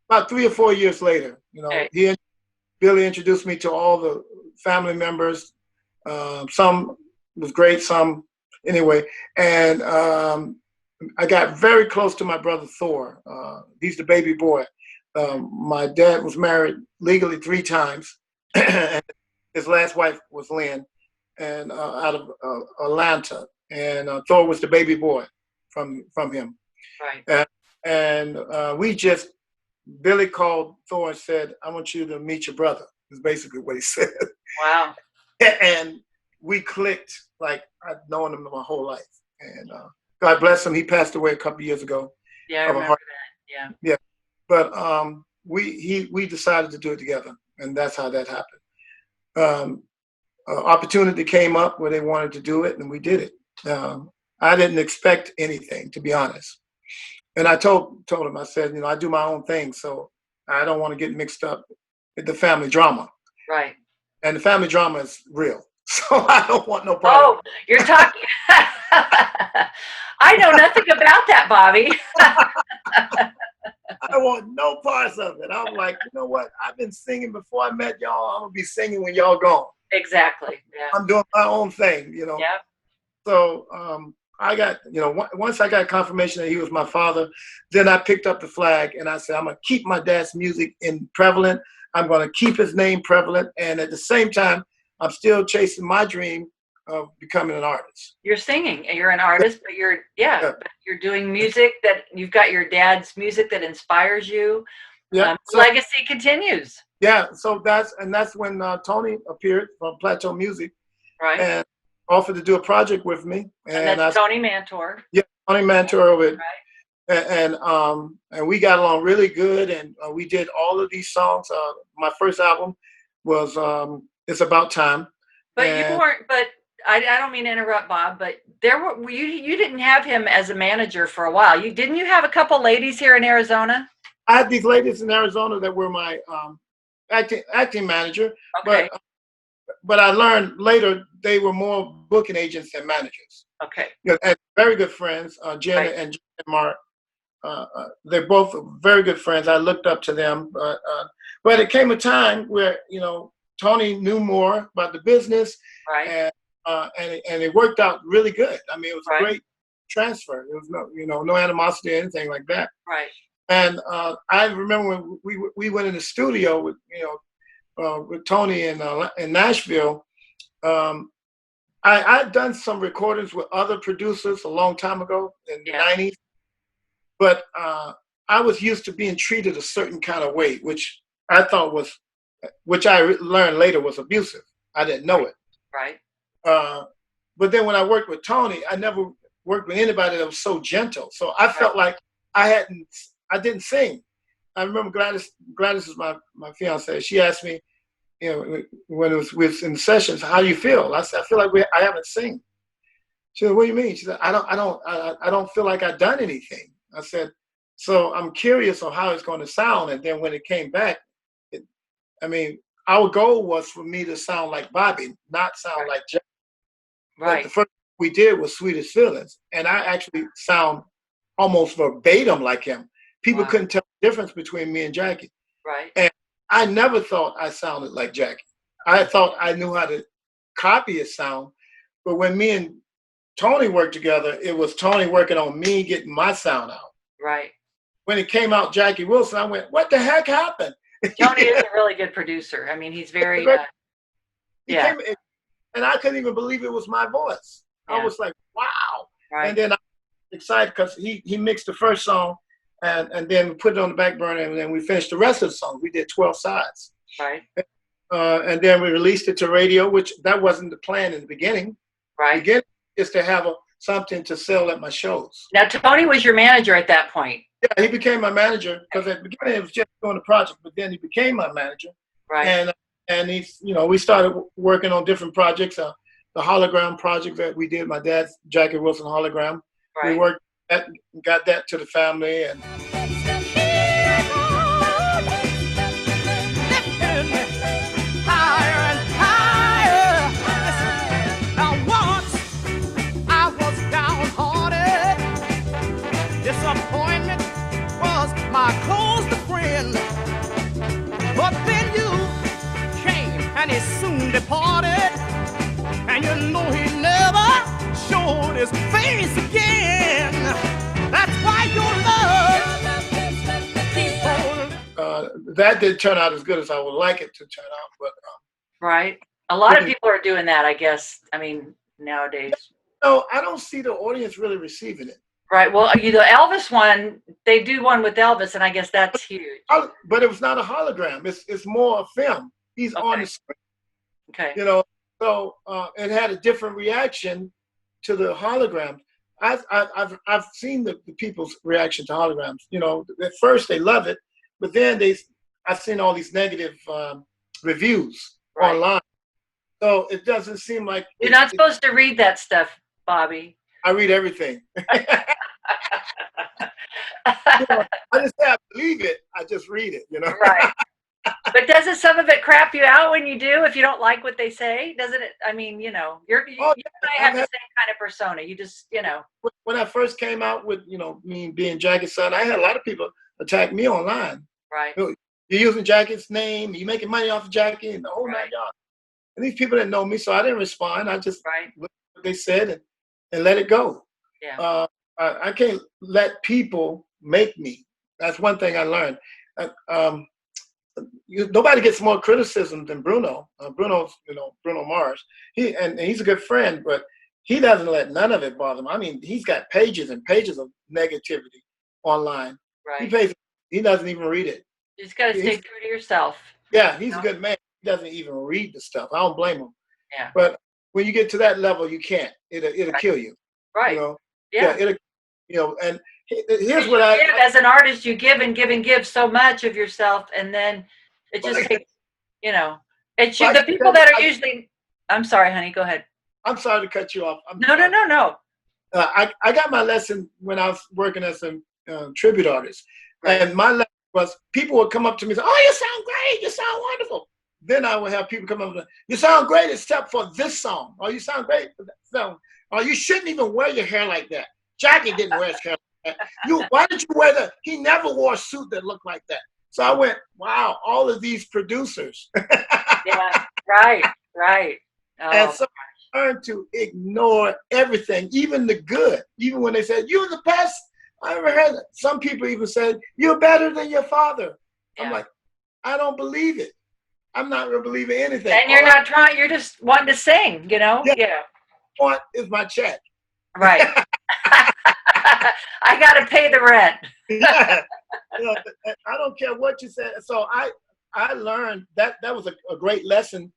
About 3 or 4 years later. Okay. Billy introduced me to all the family members. Some was great, some anyway. And I got very close to my brother Thor. He's the baby boy. My dad was married legally 3 times. And his last wife was Lynn, and out of Atlanta. And Thor was the baby boy from him. Right. Billy called Thor and said, I want you to meet your brother, is basically what he said. Wow. And we clicked like I'd known him my whole life. And God bless him. He passed away a couple of years ago. Yeah, I remember that. Yeah. Yeah. But we decided to do it together, and that's how that happened. Opportunity came up where they wanted to do it, and we did it. I didn't expect anything, to be honest. And I told him, I said, I do my own thing, so I don't want to get mixed up with the family drama. Right. And the family drama is real, so I don't want no part Oh, of it. you're talking. I know nothing about that, Bobby. I want no parts of it. I'm like, you know what? I've been singing before I met y'all. I'm gonna be singing when y'all gone. Exactly. Yeah. I'm doing my own thing, Yeah. So I got, once I got confirmation that he was my father, then I picked up the flag and I said, I'm gonna keep my dad's music prevalent. I'm gonna keep his name prevalent, and at the same time, I'm still chasing my dream of becoming an artist. You're singing. You're an artist, but but you're doing music that you've got your dad's music that inspires you. Yeah. Legacy continues. Yeah. So that's when Tony appeared from Plateau Music, Right. and offered to do a project with me. And that's Tony Mantor. Yeah, Tony Mantor with. Right. And we got along really good, and we did all of these songs. My first album was "It's About Time." But you weren't. But I don't mean to interrupt, Bob. But you didn't have him as a manager for a while. Didn't you have a couple ladies here in Arizona? I had these ladies in Arizona that were my acting manager. Okay. But I learned later they were more booking agents than managers. Okay. And very good friends, Jenna Right. and Mark. They're both very good friends. I looked up to them, but it came a time where Tony knew more about the business, Right. and it worked out really good. I mean, it was Right. a great transfer. There was no animosity or anything like that. Right. And I remember when we went in the studio with Tony in Nashville. I'd done some recordings with other producers a long time ago in the 90s. But I was used to being treated a certain kind of way, which I learned later was abusive. I didn't know it. Right. But then when I worked with Tony, I never worked with anybody that was so gentle. So I felt like I didn't sing. I remember Gladys is my fiance. She asked me, when it was in the sessions, how do you feel? I said, I feel like I haven't sing. She said, what do you mean? She said, I don't feel like I've done anything. I said, so I'm curious on how it's going to sound. And then when it came back, our goal was for me to sound like Bobby, not sound like Jack. Right. But the first we did was Sweetest Feelings. And I actually sound almost verbatim like him. People couldn't tell the difference between me and Jackie. Right. And I never thought I sounded like Jackie. I thought I knew how to copy his sound. But when me and Tony worked together, it was Tony working on me getting my sound out. Right. When it came out Jackie Wilson, I went, what the heck happened? Tony is a really good producer. I mean, he's very, and I couldn't even believe it was my voice. Yeah. I was like, wow. Right. And then I was excited because he mixed the first song and then we put it on the back burner, and then we finished the rest of the song. We did 12 sides. Right. And then we released it to radio, which that wasn't the plan in the beginning. Right. The beginning is to have something to sell at my shows. Now, Tony was your manager at that point. Yeah, he became my manager because at the beginning it was just doing the project, but then he became my manager. Right. And he's, we started working on different projects. The hologram project that we did, my dad's Jackie Wilson hologram. Right. We worked got that to the family, and disappointment was my closest friend, but then you came and he soon departed, and he never showed his face again. That's why your love that didn't turn out as good as I would like it to turn out, but right. A lot of people are doing that, I guess. I mean, nowadays. No, I don't see the audience really receiving it. Right. Well, the Elvis one, they do one with Elvis, and I guess that's huge. But it was not a hologram. It's more a film. He's on the screen. Okay. So it had a different reaction to the hologram. I've seen the people's reaction to holograms. At first they love it, but then I've seen all these negative reviews online. So it doesn't seem like you're not supposed to read that stuff, Bobby. I read everything. I just say I believe it. I just read it, Right. But doesn't some of it crap you out when you do, if you don't like what they say? Doesn't it? I mean, you and I have the same kind of persona. You just, When I first came out with, me being Jackie's son, I had a lot of people attack me online. Right. You're using Jackie's name, you're making money off of Jackie, and the whole nine yards. And these people didn't know me, so I didn't respond. I just looked at what they said and let it go. Yeah. I can't let people make me. That's one thing I learned. Nobody gets more criticism than Bruno. Bruno Mars. He's a good friend, but he doesn't let none of it bother him. I mean, he's got pages and pages of negativity online. Right. He doesn't even read it. You just got to stay true to yourself. Yeah, he's a good man. He doesn't even read the stuff. I don't blame him. Yeah. But when you get to that level, you can't. It'll kill you. Right. Yeah. And here's what as an artist, you give and give and give so much of yourself, and then it just takes, it's the people that are usually. I'm sorry, honey. Go ahead. I'm sorry to cut you off. No. I got my lesson when I was working as a tribute artist, and my lesson was people would come up to me and say, "Oh, you sound great. You sound wonderful." Then I would have people come up and say, "You sound great except for this song. Or you sound great for that song. Or you shouldn't even wear your hair like that. Jackie didn't wear his hair like that. Why did you wear that? He never wore a suit that looked like that." So I went, wow, all of these producers. Yeah, right. Oh, and so I learned to ignore everything, even the good. Even when they said, "You're the best." I ever heard that. Some people even said, "You're better than your father." Yeah. I'm like, I don't believe it. I'm not going to believe in anything. And you're not trying, you're just wanting to sing, Yeah. What is my check? Right. I got to pay the rent. Yeah. I don't care what you said. So I learned that was a great lesson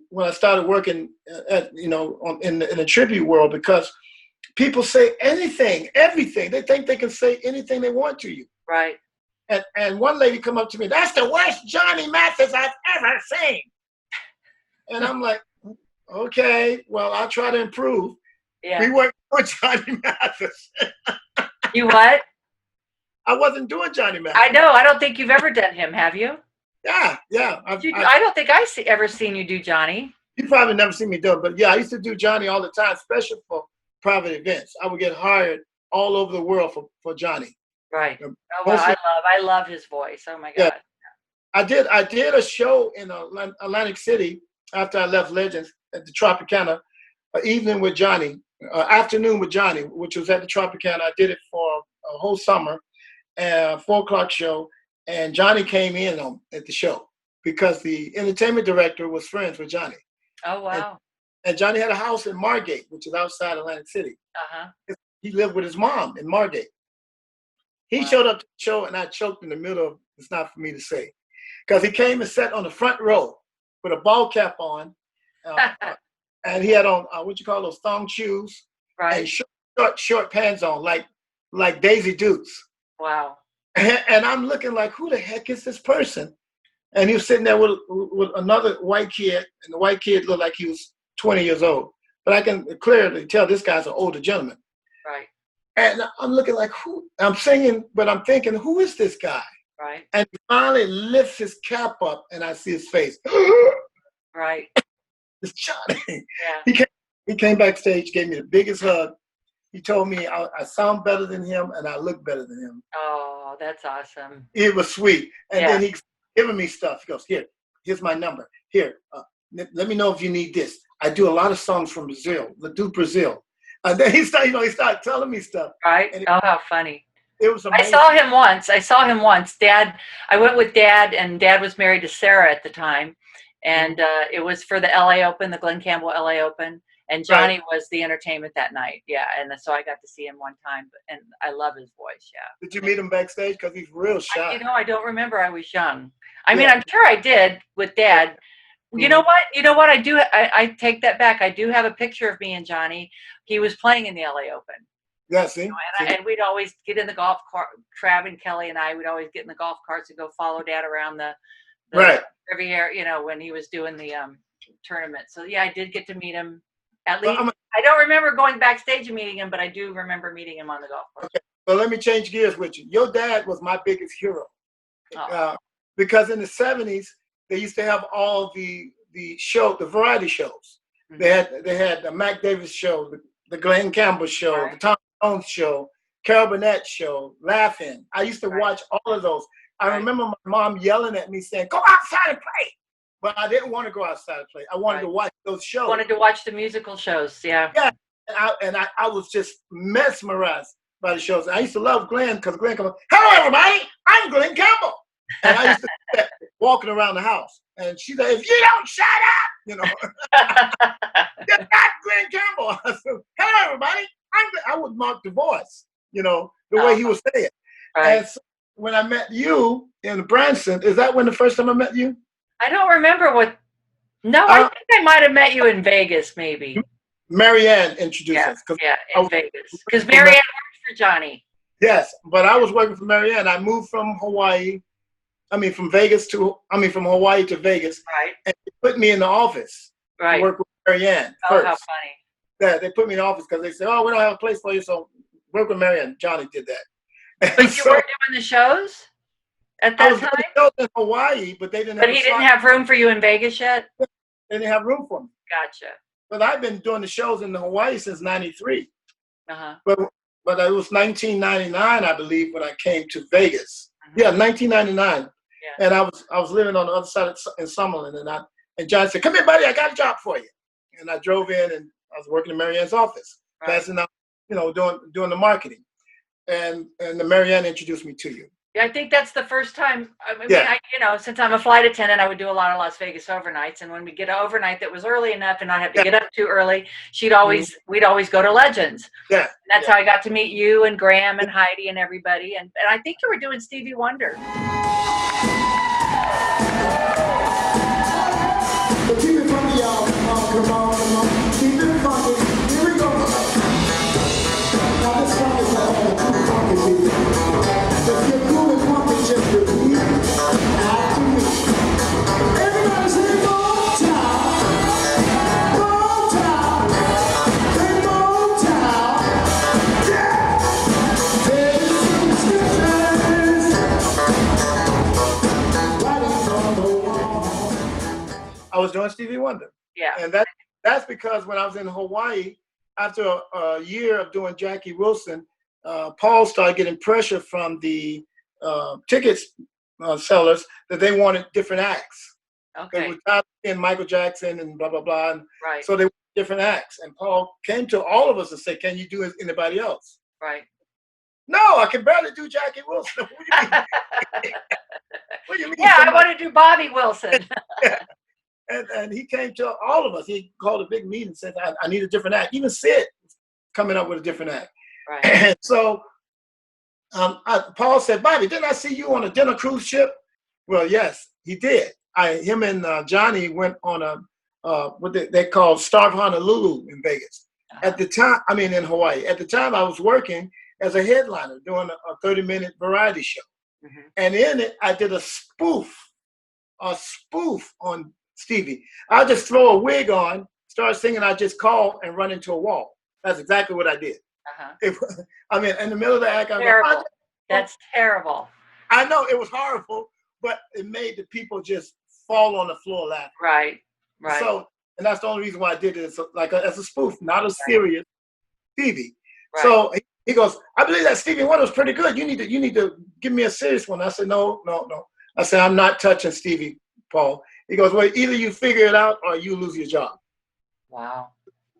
when I started working in the tribute world, because people say anything, everything. They think they can say anything they want to you. Right. And one lady come up to me, "That's the worst Johnny Mathis I've ever seen." And I'm like, okay, well, I'll try to improve. Yeah. We weren't doing Johnny Mathis. You what? I wasn't doing Johnny Mathis. I know. I don't think you've ever done him, have you? Yeah. I don't think I ever seen you do Johnny. You probably never seen me do it, but yeah, I used to do Johnny all the time, especially for private events. I would get hired all over the world for Johnny. Right. Oh, well, I love his voice. Oh my God. Yeah. I did a show in Atlantic City after I left Legends at the Tropicana, evening with Johnny, afternoon with Johnny, which was at the Tropicana. I did it for a whole summer, 4:00 show, and Johnny came in at the show because the entertainment director was friends with Johnny. Oh, wow. And Johnny had a house in Margate, which is outside Atlantic City. Uh-huh. He lived with his mom in Margate. He showed up to the show, and I choked in the middle of, it's not for me to say, because he came and sat on the front row with a ball cap on, and he had on what you call those thong shoes, right? And short pants on, like Daisy Dukes. Wow. And I'm looking like, who the heck is this person? And he was sitting there with another white kid, and the white kid looked like he was 20 years old, but I can clearly tell this guy's an older gentleman. Right. And I'm looking like, who? I'm singing, but I'm thinking, who is this guy? Right. And he finally lifts his cap up, and I see his face. Right. It's Johnny. Yeah. He came backstage, gave me the biggest hug. He told me I sound better than him, and I look better than him. Oh, that's awesome. It was sweet. And then he's giving me stuff. He goes, here's my number. Here, let me know if you need this. I do a lot of songs from Brazil. Brazil. And then he started telling me stuff. Right. How funny. It was amazing. I saw him once. I went with Dad, and Dad was married to Sarah at the time. And it was for the LA Open, the Glen Campbell LA Open. And Johnny was the entertainment that night. Yeah. And so I got to see him one time. And I love his voice. Yeah. Did you meet him backstage? Because he's real shy. I don't remember. I was young. I mean, I'm sure I did with Dad. You know what? I do. I take that back. I do have a picture of me and Johnny. He was playing in the LA Open. Yeah, see? And we'd always get in the golf cart. Trav and Kelly and I would always get in the golf carts and go follow Dad around the Riviera, when he was doing the tournament. So yeah, I did get to meet him At least I don't remember going backstage and meeting him, but I do remember meeting him on the golf course. Okay, so let me change gears with you. Your dad was my biggest hero because in the 70s they used to have all the variety shows. Mm-hmm. They had the Mac Davis show, the Glen Campbell show, right. The Tom Jones show, Carol Burnett show, Laughing. I used to watch all of those. I remember my mom yelling at me saying, "Go outside and play." But I didn't want to go outside and play. I wanted to watch those shows. Wanted to watch the musical shows, yeah. Yeah, and I was just mesmerized by the shows. I used to love Glenn because Glenn comes, "Hello, everybody. I'm Glen Campbell." And I used to do that, walking around the house. And she said, "If you don't shut up, you're not Glen Campbell." I said, "Hello, everybody. I would mark the voice, the way he would say it." Right. And so when I met you in Branson, is that when the first time I met you? I don't remember what. No, I think I might have met you in Vegas, maybe. Marianne introduced us. Yeah, in Vegas. Because Marianne worked for Johnny. Yes, but I was working for Marianne. I moved from Hawaii to Vegas. Right. And they put me in the office. Right. To work with Marianne first. Oh, how funny. Yeah, they put me in the office because they said, "Oh, we don't have a place for you, so work with Marianne." Johnny did that. But you were doing the shows at that time? I was doing the shows in Hawaii, but they didn't have. But he didn't have room for you in Vegas yet? They didn't have room for me. Gotcha. But I've been doing the shows in Hawaii since '93. Uh-huh. But it was 1999, I believe, when I came to Vegas. Mm-hmm. Yeah, 1999. Yeah. And I was living on the other side in Summerlin, and John said, "Come here, buddy, I got a job for you." And I drove in, and I was working in Marianne's office, passing out, doing the marketing. And the Marianne introduced me to you. Yeah, I think that's the first time. Since I'm a flight attendant, I would do a lot of Las Vegas overnights. And when we get an overnight that was early enough and not have to get up too early, we'd always go to Legends. Yeah. And that's how I got to meet you and Graham and Heidi and everybody. And I think you were doing Stevie Wonder. Keep it funky, y'all. Come on. Keep it funky. Here we go. Now this song is all cool funky people. If you're cool and funky, just repeat after me. Everybody say Motown. Motown. Say Motown. Yeah. This is writing on the wall. I was doing Stevie Wonder. Yeah. And that's because when I was in Hawaii, after a year of doing Jackie Wilson, Paul started getting pressure from the tickets sellers that they wanted different acts. Okay. They were tired of seeing Michael Jackson and blah, blah, blah. And right. So they wanted different acts. And Paul came to all of us and said, "Can you do anybody else?" Right. "No, I can barely do Jackie Wilson." What do you mean? Yeah, I want to do Bobby Wilson. Yeah. And he came to all of us. He called a big meeting and said, I need a different act. Even Sid coming up with a different act. Right. And so Paul said, "Bobby, didn't I see you on a dinner cruise ship?" Well, yes, he did. Him and Johnny went on what they called Star of Honolulu in Vegas. Uh-huh. At the time, in Hawaii. At the time, I was working as a headliner doing a 30-minute variety show. Mm-hmm. And in it, I did a spoof on Stevie. I just throw a wig on, start singing, I just call and run into a wall. That's exactly what I did. Uh-huh. In the middle of the act, terrible. That's terrible. I know, it was horrible, but it made the people just fall on the floor laughing. Right. So, and that's the only reason why I did it, as a spoof, not a serious Stevie. Right. So he goes, "I believe that Stevie Wonder was pretty good. You need to give me a serious one." I said, No. I said, "I'm not touching Stevie, Paul." He goes, "Well, either you figure it out or you lose your job." Wow.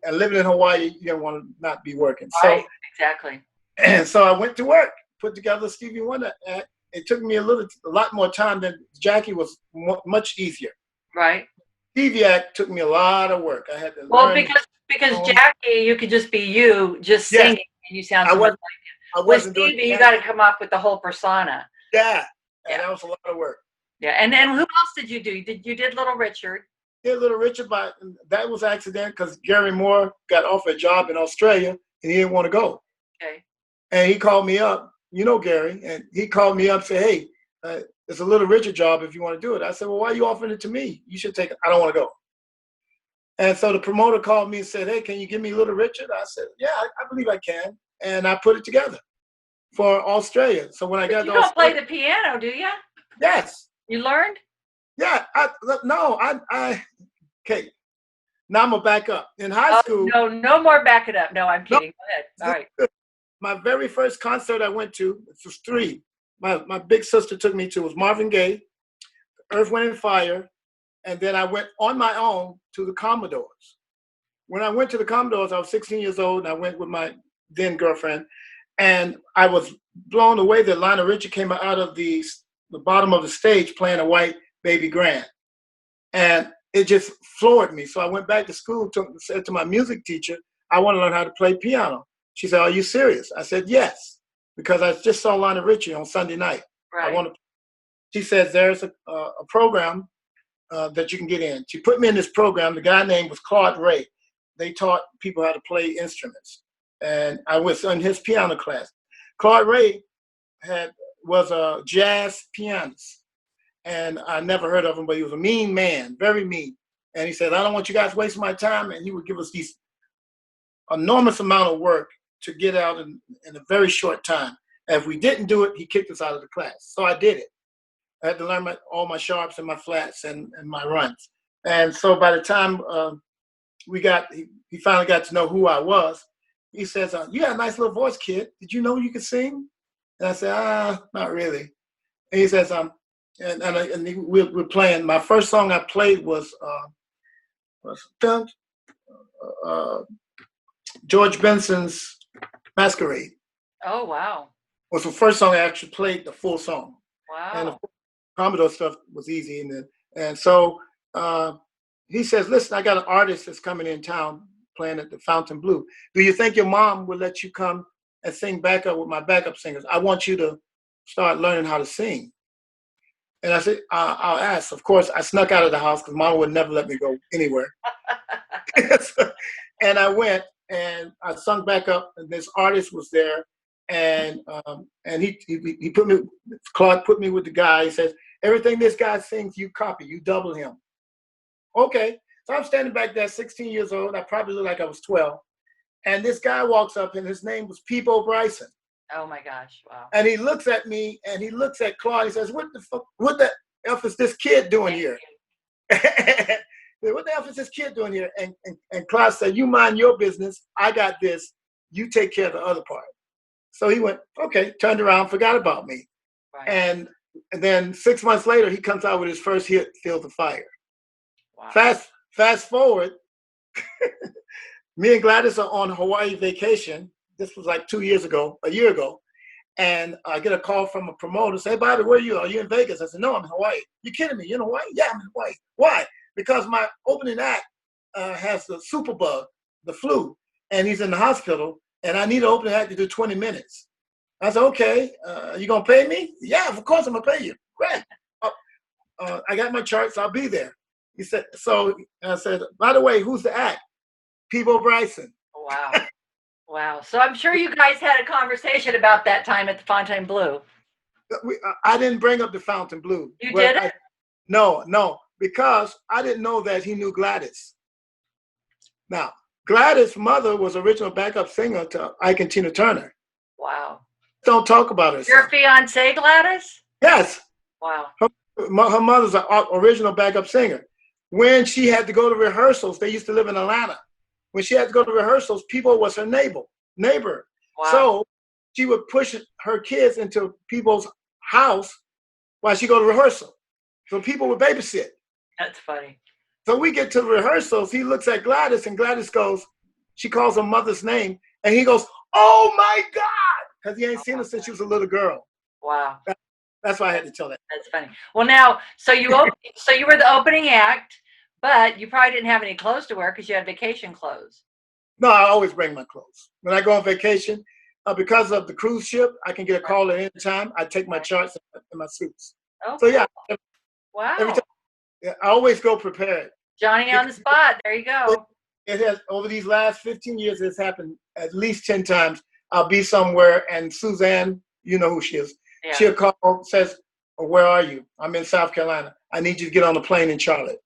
And living in Hawaii, you don't want to not be working. Right, exactly. And so I went to work, put together a Stevie Wonder act. It took me a lot more time than Jackie was much easier. Right. Stevie act took me a lot of work. I had to learn. Because Jackie, you could just be you, just singing, and you sound so much like him. With Stevie, you got to come up with the whole persona. Yeah. And that was a lot of work. Yeah, and who else did you do? You did Little Richard. Did Little Richard, but that was an accident because Gary Moore got offered a job in Australia and he didn't want to go. Okay. And he called me up, Gary, and he called me up and said, "Hey, it's a Little Richard job if you want to do it." I said, "Well, why are you offering it to me? You should take it." "I don't want to go." And so the promoter called me and said, hey, can you give me Little Richard? I said, yeah, I believe I can. And I put it together for Australia. So when I got you to don't play Australia, the piano, do you? yes. You learned? Yeah. Okay. Now I'm going to back up. In high school. No more back it up. No, I'm kidding. Go ahead. All right. My very first concert I went to, it was 3. My big sister took me to was Marvin Gaye, Earth, Wind and Fire. And then I went on my own to the Commodores. When I went to the Commodores, I was 16 years old, and I went with my then girlfriend. And I was blown away that Lionel Richie came out of the bottom of the stage playing a white baby grand. And it just floored me. So I went back to school, said to my music teacher, I want to learn how to play piano. She said, are you serious? I said, yes, because I just saw Lionel Richie on Sunday night. Right. She says, there's a program that you can get in. She put me in this program. The guy named was Claude Ray. They taught people how to play instruments. And I was in his piano class. Claude Ray was a jazz pianist. And I never heard of him, but he was a mean man, very mean. And he said, I don't want you guys wasting my time. And he would give us these enormous amount of work to get out in a very short time. And if we didn't do it, he kicked us out of the class. So I did it. I had to learn all my sharps and my flats and my runs. And so by the time he finally got to know who I was, he says, you got a nice little voice, kid. Did you know you could sing? And I said, not really. And he says, we're playing. My first song I played was George Benson's Masquerade. Oh, wow. Was the first song I actually played the full song. Wow. And the Commodore stuff was easy. And so he says, listen, I got an artist that's coming in town playing at the Fountain Blue. Do you think your mom would let you come and sing backup with my backup singers? I want you to start learning how to sing. And I said, I'll ask. Of course, I snuck out of the house because mom would never let me go anywhere. And I went and I sung backup, and this artist was there. And he put me, Claude put me with the guy. He says, everything this guy sings, you copy, you double him. Okay. So I'm standing back there, 16 years old. I probably look like I was 12. And this guy walks up, and his name was Peebo Bryson. Oh my gosh! Wow. And he looks at me, and he looks at Claude. He says, "What the F is this kid doing here? What the F is this kid doing here?" And Claude said, "You mind your business. I got this. You take care of the other part." So he went, okay, turned around, forgot about me. Right. And then 6 months later, he comes out with his first hit, "Field of Fire." Wow. Fast forward, me and Gladys are on Hawaii vacation. This was like a year ago. And I get a call from a promoter, say, "Hey, Bobby, where are you? Are you in Vegas?" I said, "No, I'm in Hawaii." "You kidding me? You're in Hawaii?" "Yeah, I'm in Hawaii." "Why?" "Because my opening act has the superbug, the flu, and he's in the hospital, and I need an opening act to do 20 minutes. I said, "Okay, you going to pay me?" "Yeah, of course I'm going to pay you." "Great. I got my charts. I'll be there." He said, so I said, "By the way, who's the act?" "Peebo Bryson." Wow. Wow. So I'm sure you guys had a conversation about that time at the Fountain Blue. I didn't bring up the Fountain Blue. You didn't? No, because I didn't know that he knew Gladys. Now, Gladys' mother was original backup singer to Ike and Tina Turner. Wow. Don't talk about her. Your fiancée, Gladys? Yes. Wow. Her mother's an original backup singer. When she had to go to rehearsals, they used to live in Atlanta. When she had to go to rehearsals, Peebo was her neighbor. Wow. So she would push her kids into Peebo's house while she go to rehearsal. So people would babysit. That's funny. So we get to rehearsals. He looks at Gladys, and Gladys goes, she calls her mother's name, and he goes, "Oh my God!" Because he ain't seen her since she was a little girl. Wow. That's why I had to tell that. That's funny. Well, now, so you were the opening act, but you probably didn't have any clothes to wear because you had vacation clothes. No, I always bring my clothes. When I go on vacation, because of the cruise ship, I can get a call at any time. I take my charts and my suits. Oh, so yeah. Wow. Every time, I always go prepared. Johnny on the spot. There you go. It has, over these last 15 years, it's happened at least 10 times. I'll be somewhere, and Suzanne, you know who she is. Yeah. She'll call, says, "Where are you?" "I'm in South Carolina. I need you to get on a plane in Charlotte."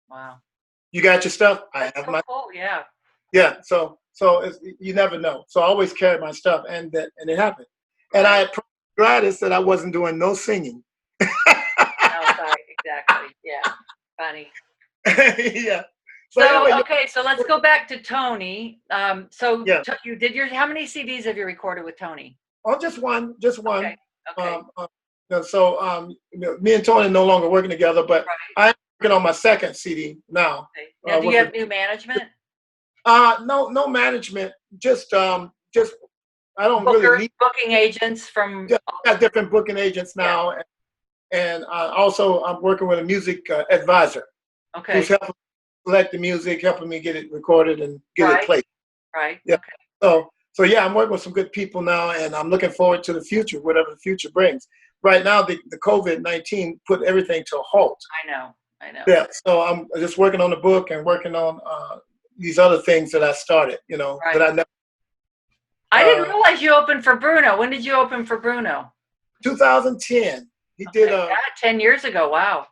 Wow. You got your stuff? I That's have so my. cool. Yeah. Yeah. So you never know. So I always carry my stuff, and it happened. And I Right. had promised Gladys that I wasn't doing no singing. Oh, sorry. Exactly. Yeah. Funny. Yeah. So, Anyway, okay, so let's go back to Tony. yeah. You did how many CDs have you recorded with Tony? Oh, just one, just one. Okay. Okay. Me and Tony no longer working together, but Right. I'm working on my second CD now. Okay. Now, do you have new management? No management. Just I don't really need. Booking agents from. Just got different booking agents now, and also I'm working with a music advisor Okay. who's helping select the music, helping me get it recorded and get it played. Right. Yeah. Okay. So yeah, I'm working with some good people now, and I'm looking forward to the future, whatever the future brings. Right now, the COVID-19 put everything to a halt. I know. Yeah, so I'm just working on the book and working on these other things that I started, Right. that I never. I didn't realize you opened for Bruno. When did you open for Bruno? 2010. He did 10 years ago. Wow.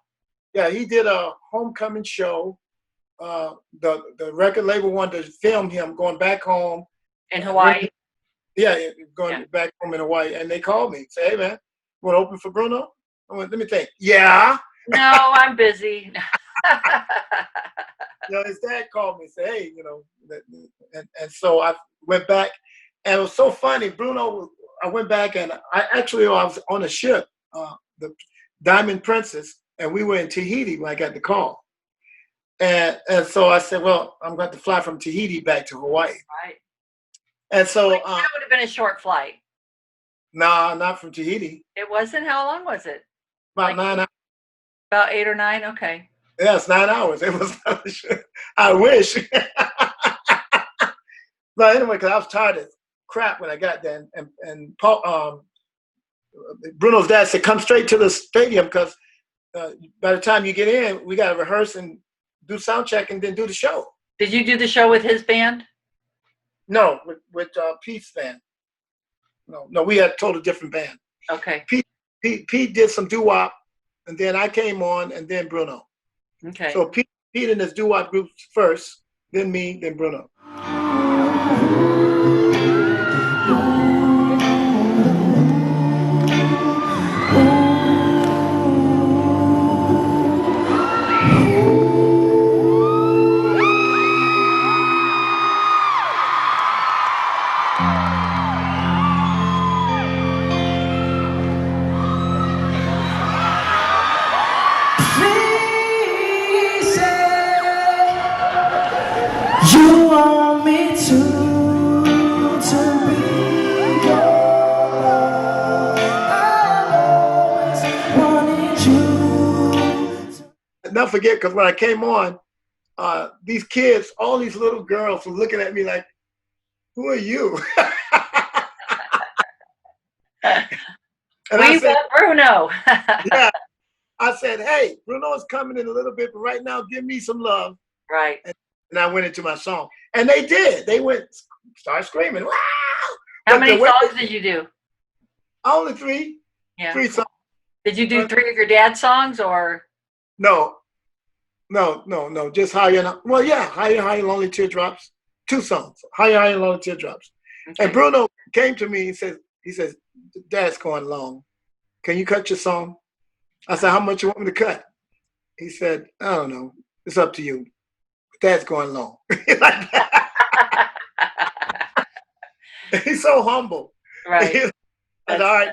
Yeah, he did a homecoming show. The record label wanted to film him going back home. In Hawaii? Going back home in Hawaii. And they called me, say, hey, man, want to open for Bruno? I went, let me think. Yeah. No, I'm busy. His dad called me and said, hey, and so I went back. And it was so funny. Bruno, I went back and I was on a ship, the Diamond Princess, and we were in Tahiti when I got the call. And so I said, well, I'm going to fly from Tahiti back to Hawaii. Right. And so that would have been a short flight. No, not from Tahiti. It wasn't? How long was it? About 9 hours. About 8 or 9? Okay. Yeah, it's 9 hours. It was. I wish. But anyway, because I was tired as crap when I got there, and Paul, Bruno's dad said, "Come straight to the stadium because by the time you get in, we got to rehearse and do sound check and then do the show." Did you do the show with his band? No, with Pete's band. No, we had a totally different band. Okay. Pete did some doo-wop, and then I came on, and then Bruno. Okay. So Pete and his doo-wop group first, then me, then Bruno. You want me to be your love. I always wanted you. Never forget, because when I came on, these kids, all these little girls were looking at me like, "Who are you?" And I said, Bruno. Yeah, I said, "Hey, Bruno's coming in a little bit, but right now, give me some love." Right. And I went into my song, and they did. They started screaming, "Wow!" How many songs did you do? Only 3. Yeah. 3 songs. Did you do 3 of your dad's songs or? No. Just Higher. Well, yeah, Higher, Lonely Teardrops. 2 songs. Higher, Lonely Teardrops. Okay. And Bruno came to me and he says, "Dad's going long. Can you cut your song?" I said, "How much you want me to cut?" He said, "I don't know. It's up to you. Dad's going long." Like that. He's so humble. Right. That's all right.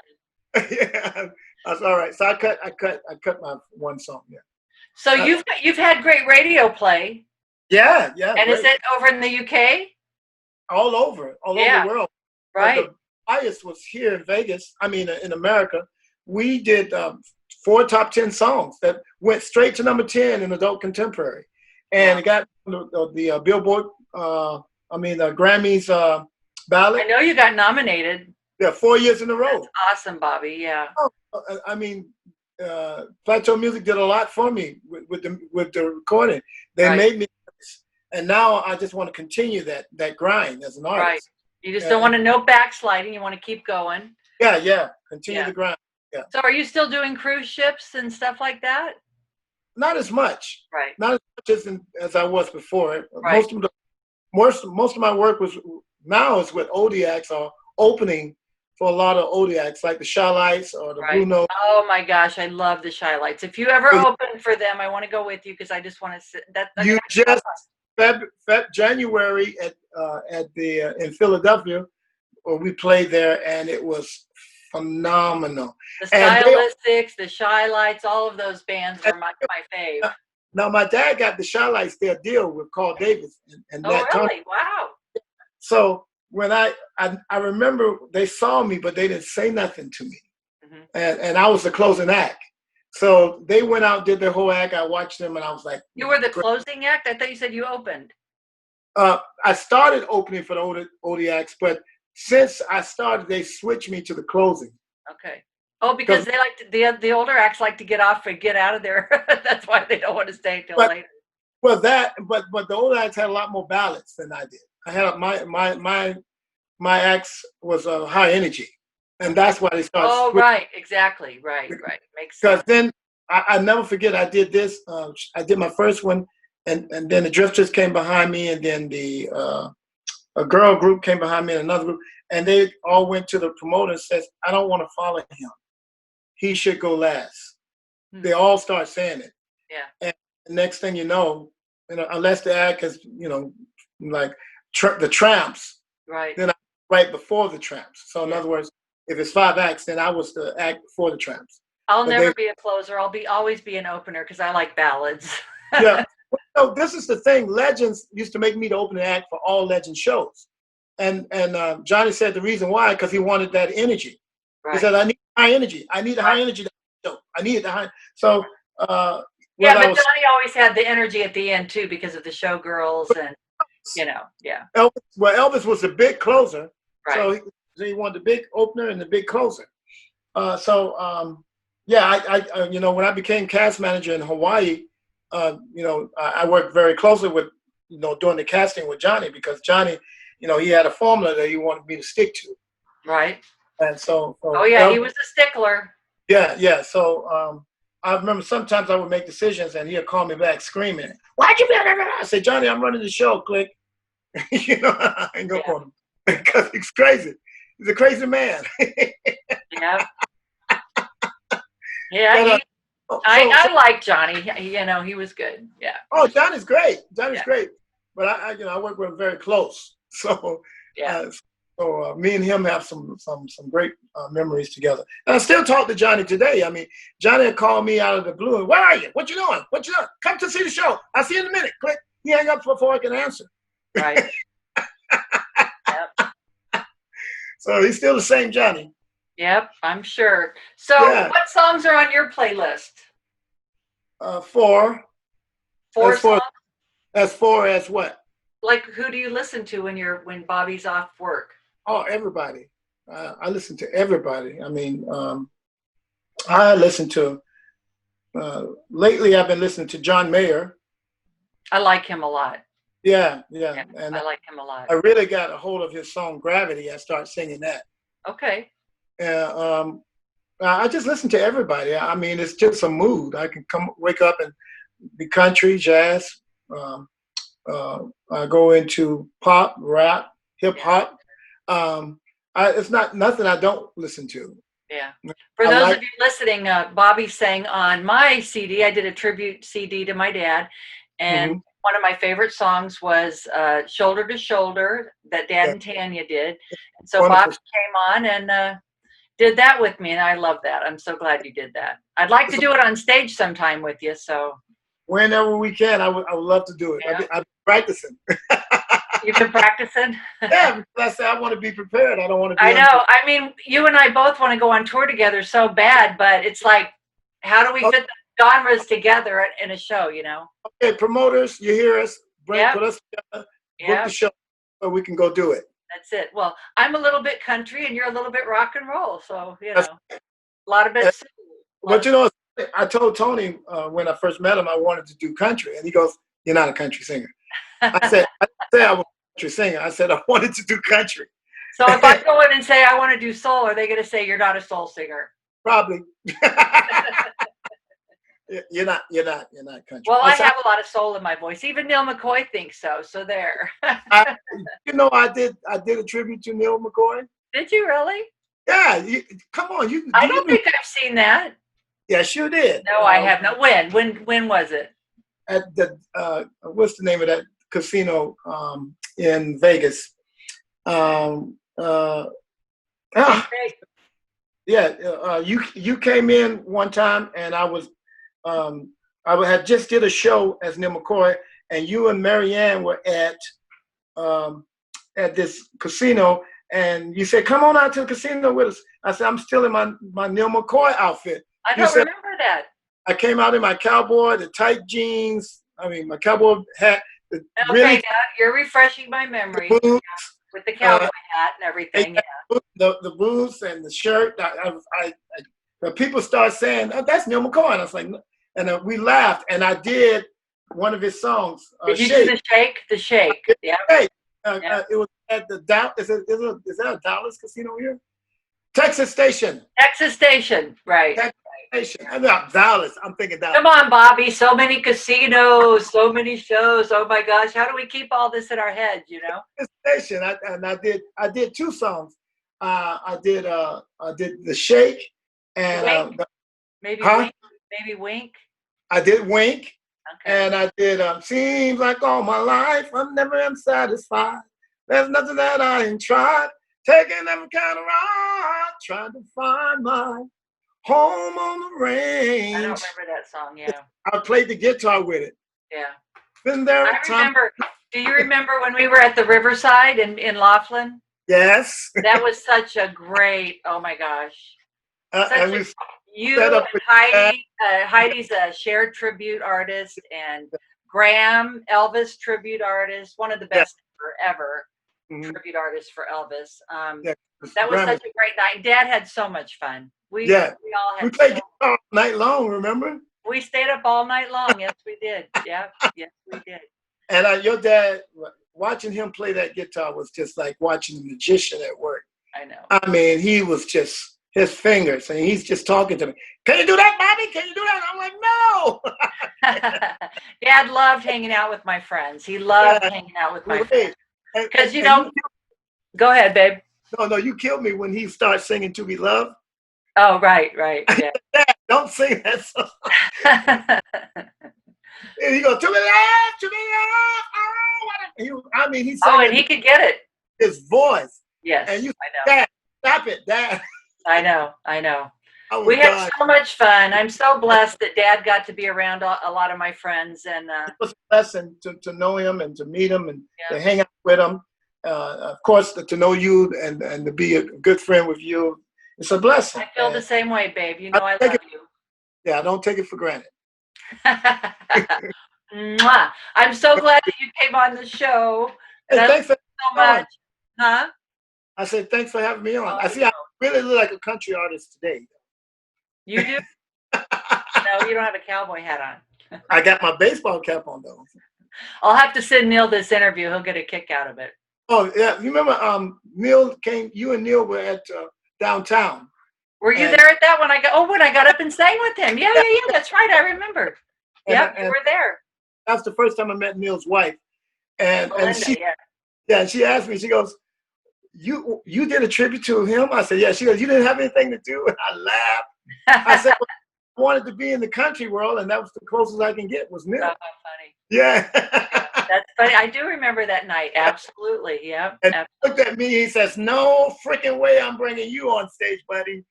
Yeah, that's all right. So I cut my 1 song. Yeah. So you've had great radio play. Yeah. And great. is it over in the UK? All over the world. Right. The highest was here in Vegas. I mean, in America, we did 4 top 10 songs that went straight to number 10 in adult contemporary, and it got the Billboard. The Grammys ballot. I know you got nominated. Yeah, 4 years in a row. That's awesome, Bobby. Yeah. I mean, Plateau Music did a lot for me with the recording. They made me, and now I just want to continue that grind as an artist. Right. You just don't want to no backsliding. You want to keep going. Yeah. Continue the grind. Yeah. So are you still doing cruise ships and stuff like that? not as much. Right. Not as much as I was before. Right. Most of my work now is with oldie acts or opening for a lot of oldie acts like the Shy-Lights or the Bruno. Oh my gosh, I love the Shy-Lights. If you ever open for them, I want to go with you because I just want to sit. You just January at in Philadelphia, where we played there, and it was phenomenal. The Stylistics, the Shy-Lights, all of those bands were my fave. Now my dad got the Shy-Lights their deal with Carl Davis and oh really? Wow. So when I remember they saw me, but they didn't say nothing to me, and I was the closing act. So they went out, did their whole act. I watched them, and I was like, "You were the closing act? I thought you said you opened." I started opening for the oldie acts, but since I started, they switched me to the closing. Okay. Oh, because they like the older acts like to get off and get out of there. That's why they don't want to stay till later. Well, but the older acts had a lot more ballads than I did. I had my acts was high energy, and that's why they started. Oh, right, exactly, right. Makes sense. Because then I never forget I did this. I did my first one, and then the Drifters came behind me, and then a girl group came behind me, and another group, and they all went to the promoter and says, "I don't want to follow him. He should go last." They all start saying it. Yeah. And the next thing you know, unless the act is, like the Tramps. Right. Then right before the Tramps. So in other words, if it's 5 acts, then I was the act before the Tramps. I'll never be a closer. I'll always be an opener because I like ballads. Yeah. So this is the thing. Legends used to make me the opening act for all Legend shows. And Johnny said the reason why, because he wanted that energy. Right. He said, I need high energy. I need the high energy show. I need the high. So but Johnny always had the energy at the end too because of the showgirls and Elvis was a big closer. Right. So he wanted the big opener and the big closer. I when I became cast manager in Hawaii, I worked very closely with, doing the casting with Johnny because Johnny, he had a formula that he wanted me to stick to. Right. And so he was a stickler. Yeah. So I remember sometimes I would make decisions and he'd call me back screaming, "Why'd you be?" I say, "Johnny, I'm running the show." Click. I ain't go for him because he's crazy. He's a crazy man. Yeah. Yeah. I like Johnny. He was good. Yeah. Oh, Johnny's great. Johnny's great. But I work with him very close. So So me and him have some great memories together. And I still talk to Johnny today. I mean, Johnny had called me out of the blue. Where are you? What you doing? Come to see the show. I'll see you in a minute. Click. He hang up before I can answer. Right. Yep. So he's still the same Johnny. Yep, I'm sure. So what songs are on your playlist? 4. 4 songs? As far as what? Like, who do you listen to when Bobby's off work? Oh, everybody. I listen to everybody. I mean, I listen to, lately I've been listening to John Mayer. I like him a lot. Yeah. And I like him a lot. I really got a hold of his song Gravity. I started singing that. Okay. I just listen to everybody. I mean, it's just a mood. I can wake up and be country, jazz. I go into pop, rap, hip hop. It's not nothing I don't listen to. Yeah. For those of you listening, Bobby sang on my CD. I did a tribute CD to my dad, and one of my favorite songs was "Shoulder to Shoulder" that Dad and Tanya did. And so Bobby came on and did that with me, and I love that. I'm so glad you did that. I'd like to do it on stage sometime with you. So whenever we can, I would love to do it. Yeah. I've been practicing. You've been practicing? Yeah, because I said I want to be prepared. I don't want to be. I know. I mean, you and I both want to go on tour together so bad, but it's like, how do we fit the genres together in a show, Okay, promoters, you hear us. Put us together. Book the show so we can go do it. That's it. Well, I'm a little bit country and you're a little bit rock and roll. So, a lot of it. But I told Tony when I first met him, I wanted to do country. And he goes, "You're not a country singer." I said I was a country singer. I said I wanted to do country. So if I go in and say I want to do soul, are they going to say you're not a soul singer? Probably. You're not country. Well, I have a lot of soul in my voice. Even Neil McCoy thinks so. So there. I did a tribute to Neil McCoy. Did you really? Yeah. Come on. I don't think I've seen that. Yeah, sure did. No, I have not. When was it? At the what's the name of that casino in Vegas? You came in one time, and I had just did a show as Neil McCoy, and you and Marianne were at this casino, and you said, "Come on out to the casino with us." I said, "I'm still in my Neil McCoy outfit." I don't remember that. I came out in my cowboy, the tight jeans. I mean, my cowboy hat. Now you're refreshing my memory. Boots, with the cowboy hat and everything. The boots and the shirt. People start saying, "Oh, that's Neil McCoy." And I was like, and we laughed. And I did one of his songs. Did you do the shake? The shake. Yeah. It was at the Dallas. Is that a Dallas casino here? Texas Station. Texas Station. Right. Texas Station. I'm not Dallas. I'm thinking Dallas. Come on, Bobby. So many casinos, so many shows. Oh my gosh, how do we keep all this in our heads? You know. Station. I did two songs. I did the shake and maybe Wink. I did Wink. Okay. And I did seems like all my life I never am satisfied. There's nothing that I ain't tried. Taking every kind of ride, trying to find my home on the range. I don't remember that song. Yeah. I played the guitar with it. Yeah. Been there. I remember. Do you remember when we were at the Riverside in Laughlin? Yes. That was such a great. Oh my gosh. You and Heidi. Heidi's a shared tribute artist, and Graham, Elvis tribute artist, one of the best ever tribute artists for Elvis. That was such a great night. Dad had so much fun. We all had. We played guitar all night long. Remember? We stayed up all night long. Yes, we did. Yeah, yes, we did. And your dad, watching him play that guitar was just like watching a magician at work. I know. I mean, he was just his fingers, and he's just talking to me. Can you do that, Bobby? Can you do that? I'm like, no. Dad loved hanging out with my friends. He loved hanging out with my friends. Because go ahead, babe. No, you killed me when he started singing "To Be Loved." Oh, right, yeah. Dad, don't sing that song. And he goes, "To be loved, to be loved." I mean, he's and he could get it. His voice. Yes, and you, I know. Dad, stop it, Dad. I know. We had so much fun. I'm so blessed that Dad got to be around a lot of my friends, and it was a blessing to know him and to meet him and to hang out with him. Of course, to know you and to be a good friend with you, it's a blessing. I feel the same way, babe. You know I love you. Yeah, I don't take it for granted. Mwah. I'm so glad that you came on the show. And thanks for so much. Huh? I said thanks for having me on. I really look like a country artist today. You do? No, you don't have a cowboy hat on. I got my baseball cap on though. I'll have to send Neil this interview. He'll get a kick out of it. Oh yeah, you remember Neil came? You and Neil were at downtown. Were you there at that when I got up and sang with him? Yeah. That's right. I remember. Yeah, you were there. That's the first time I met Neil's wife, and Melinda, she asked me. She goes, "You did a tribute to him?" I said, "Yeah." She goes, "You didn't have anything to do?" And I laughed. I said, well, I wanted to be in the country world, and that was the closest I can get was Neil. Oh, funny. Yeah. That's funny. I do remember that night. Absolutely. Yeah. And he looked at me. He says, "No freaking way I'm bringing you on stage, buddy."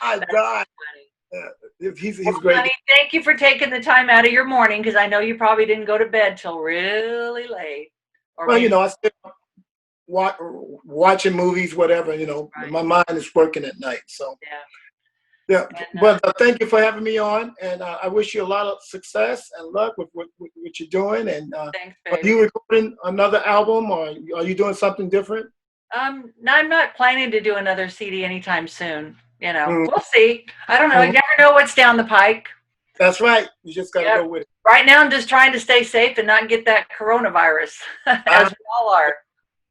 I died. He's great. Honey, thank you for taking the time out of your morning, because I know you probably didn't go to bed till really late. I still watching movies, whatever. Right. My mind is working at night. So yeah. But thank you for having me on, and I wish you a lot of success and luck with what you're doing. And thanks, baby. Are you recording another album, or are you doing something different? No, I'm not planning to do another CD anytime soon. We'll see. I don't know. You never know what's down the pike. That's right. You just got to go with it. Right now, I'm just trying to stay safe and not get that coronavirus, as we all are.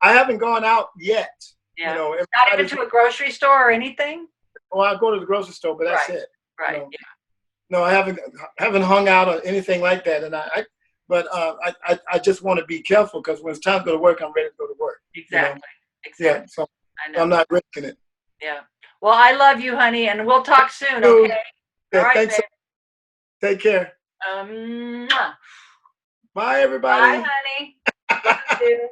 I haven't gone out yet. Yeah. Not even to a grocery store or anything? Or I go to the grocery store, but that's it. Right. You know? Yeah. No, I haven't hung out or anything like that. And I just want to be careful because when it's time to go to work, I'm ready to go to work. Exactly. You know? Exactly. Yeah. So I know. I'm not risking it. Yeah. Well, I love you, honey, and we'll talk soon. Okay. All right, thanks. babe. Take care. Mwah. Bye, everybody. Bye, honey. Love you.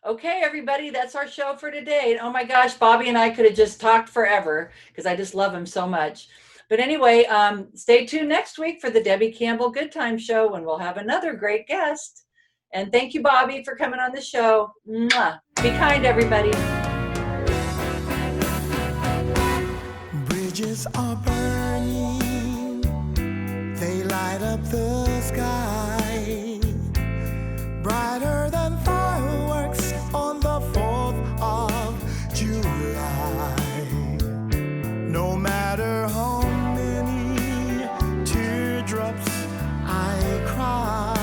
Okay, everybody, that's our show for today. Oh my gosh, Bobby and I could have just talked forever because I just love him so much. But anyway, stay tuned next week for the Debby Campbell Goodtime show when we'll have another great guest. And thank you, Bobby, for coming on the show. Mwah. Be kind, everybody. Bridges are burning, they light up the sky, brighter than fireworks on the 4th of July. No matter how many teardrops I cry,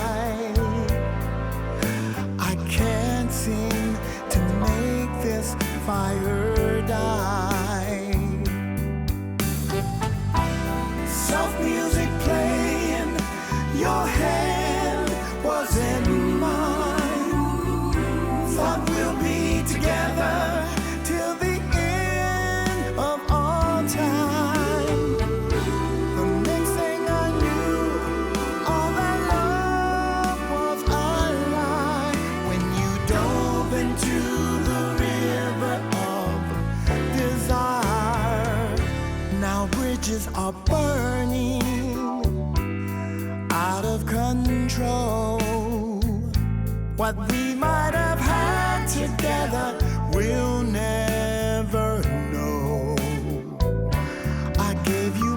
I can't seem to make this fire die. Soft music playing, your hand was in mine. Thought we'll be together till the end of all time. The next thing I knew, all that love was a lie. When you dove into the river of desire, now bridges are burning out of control. What we might have had together, we'll never know. I gave you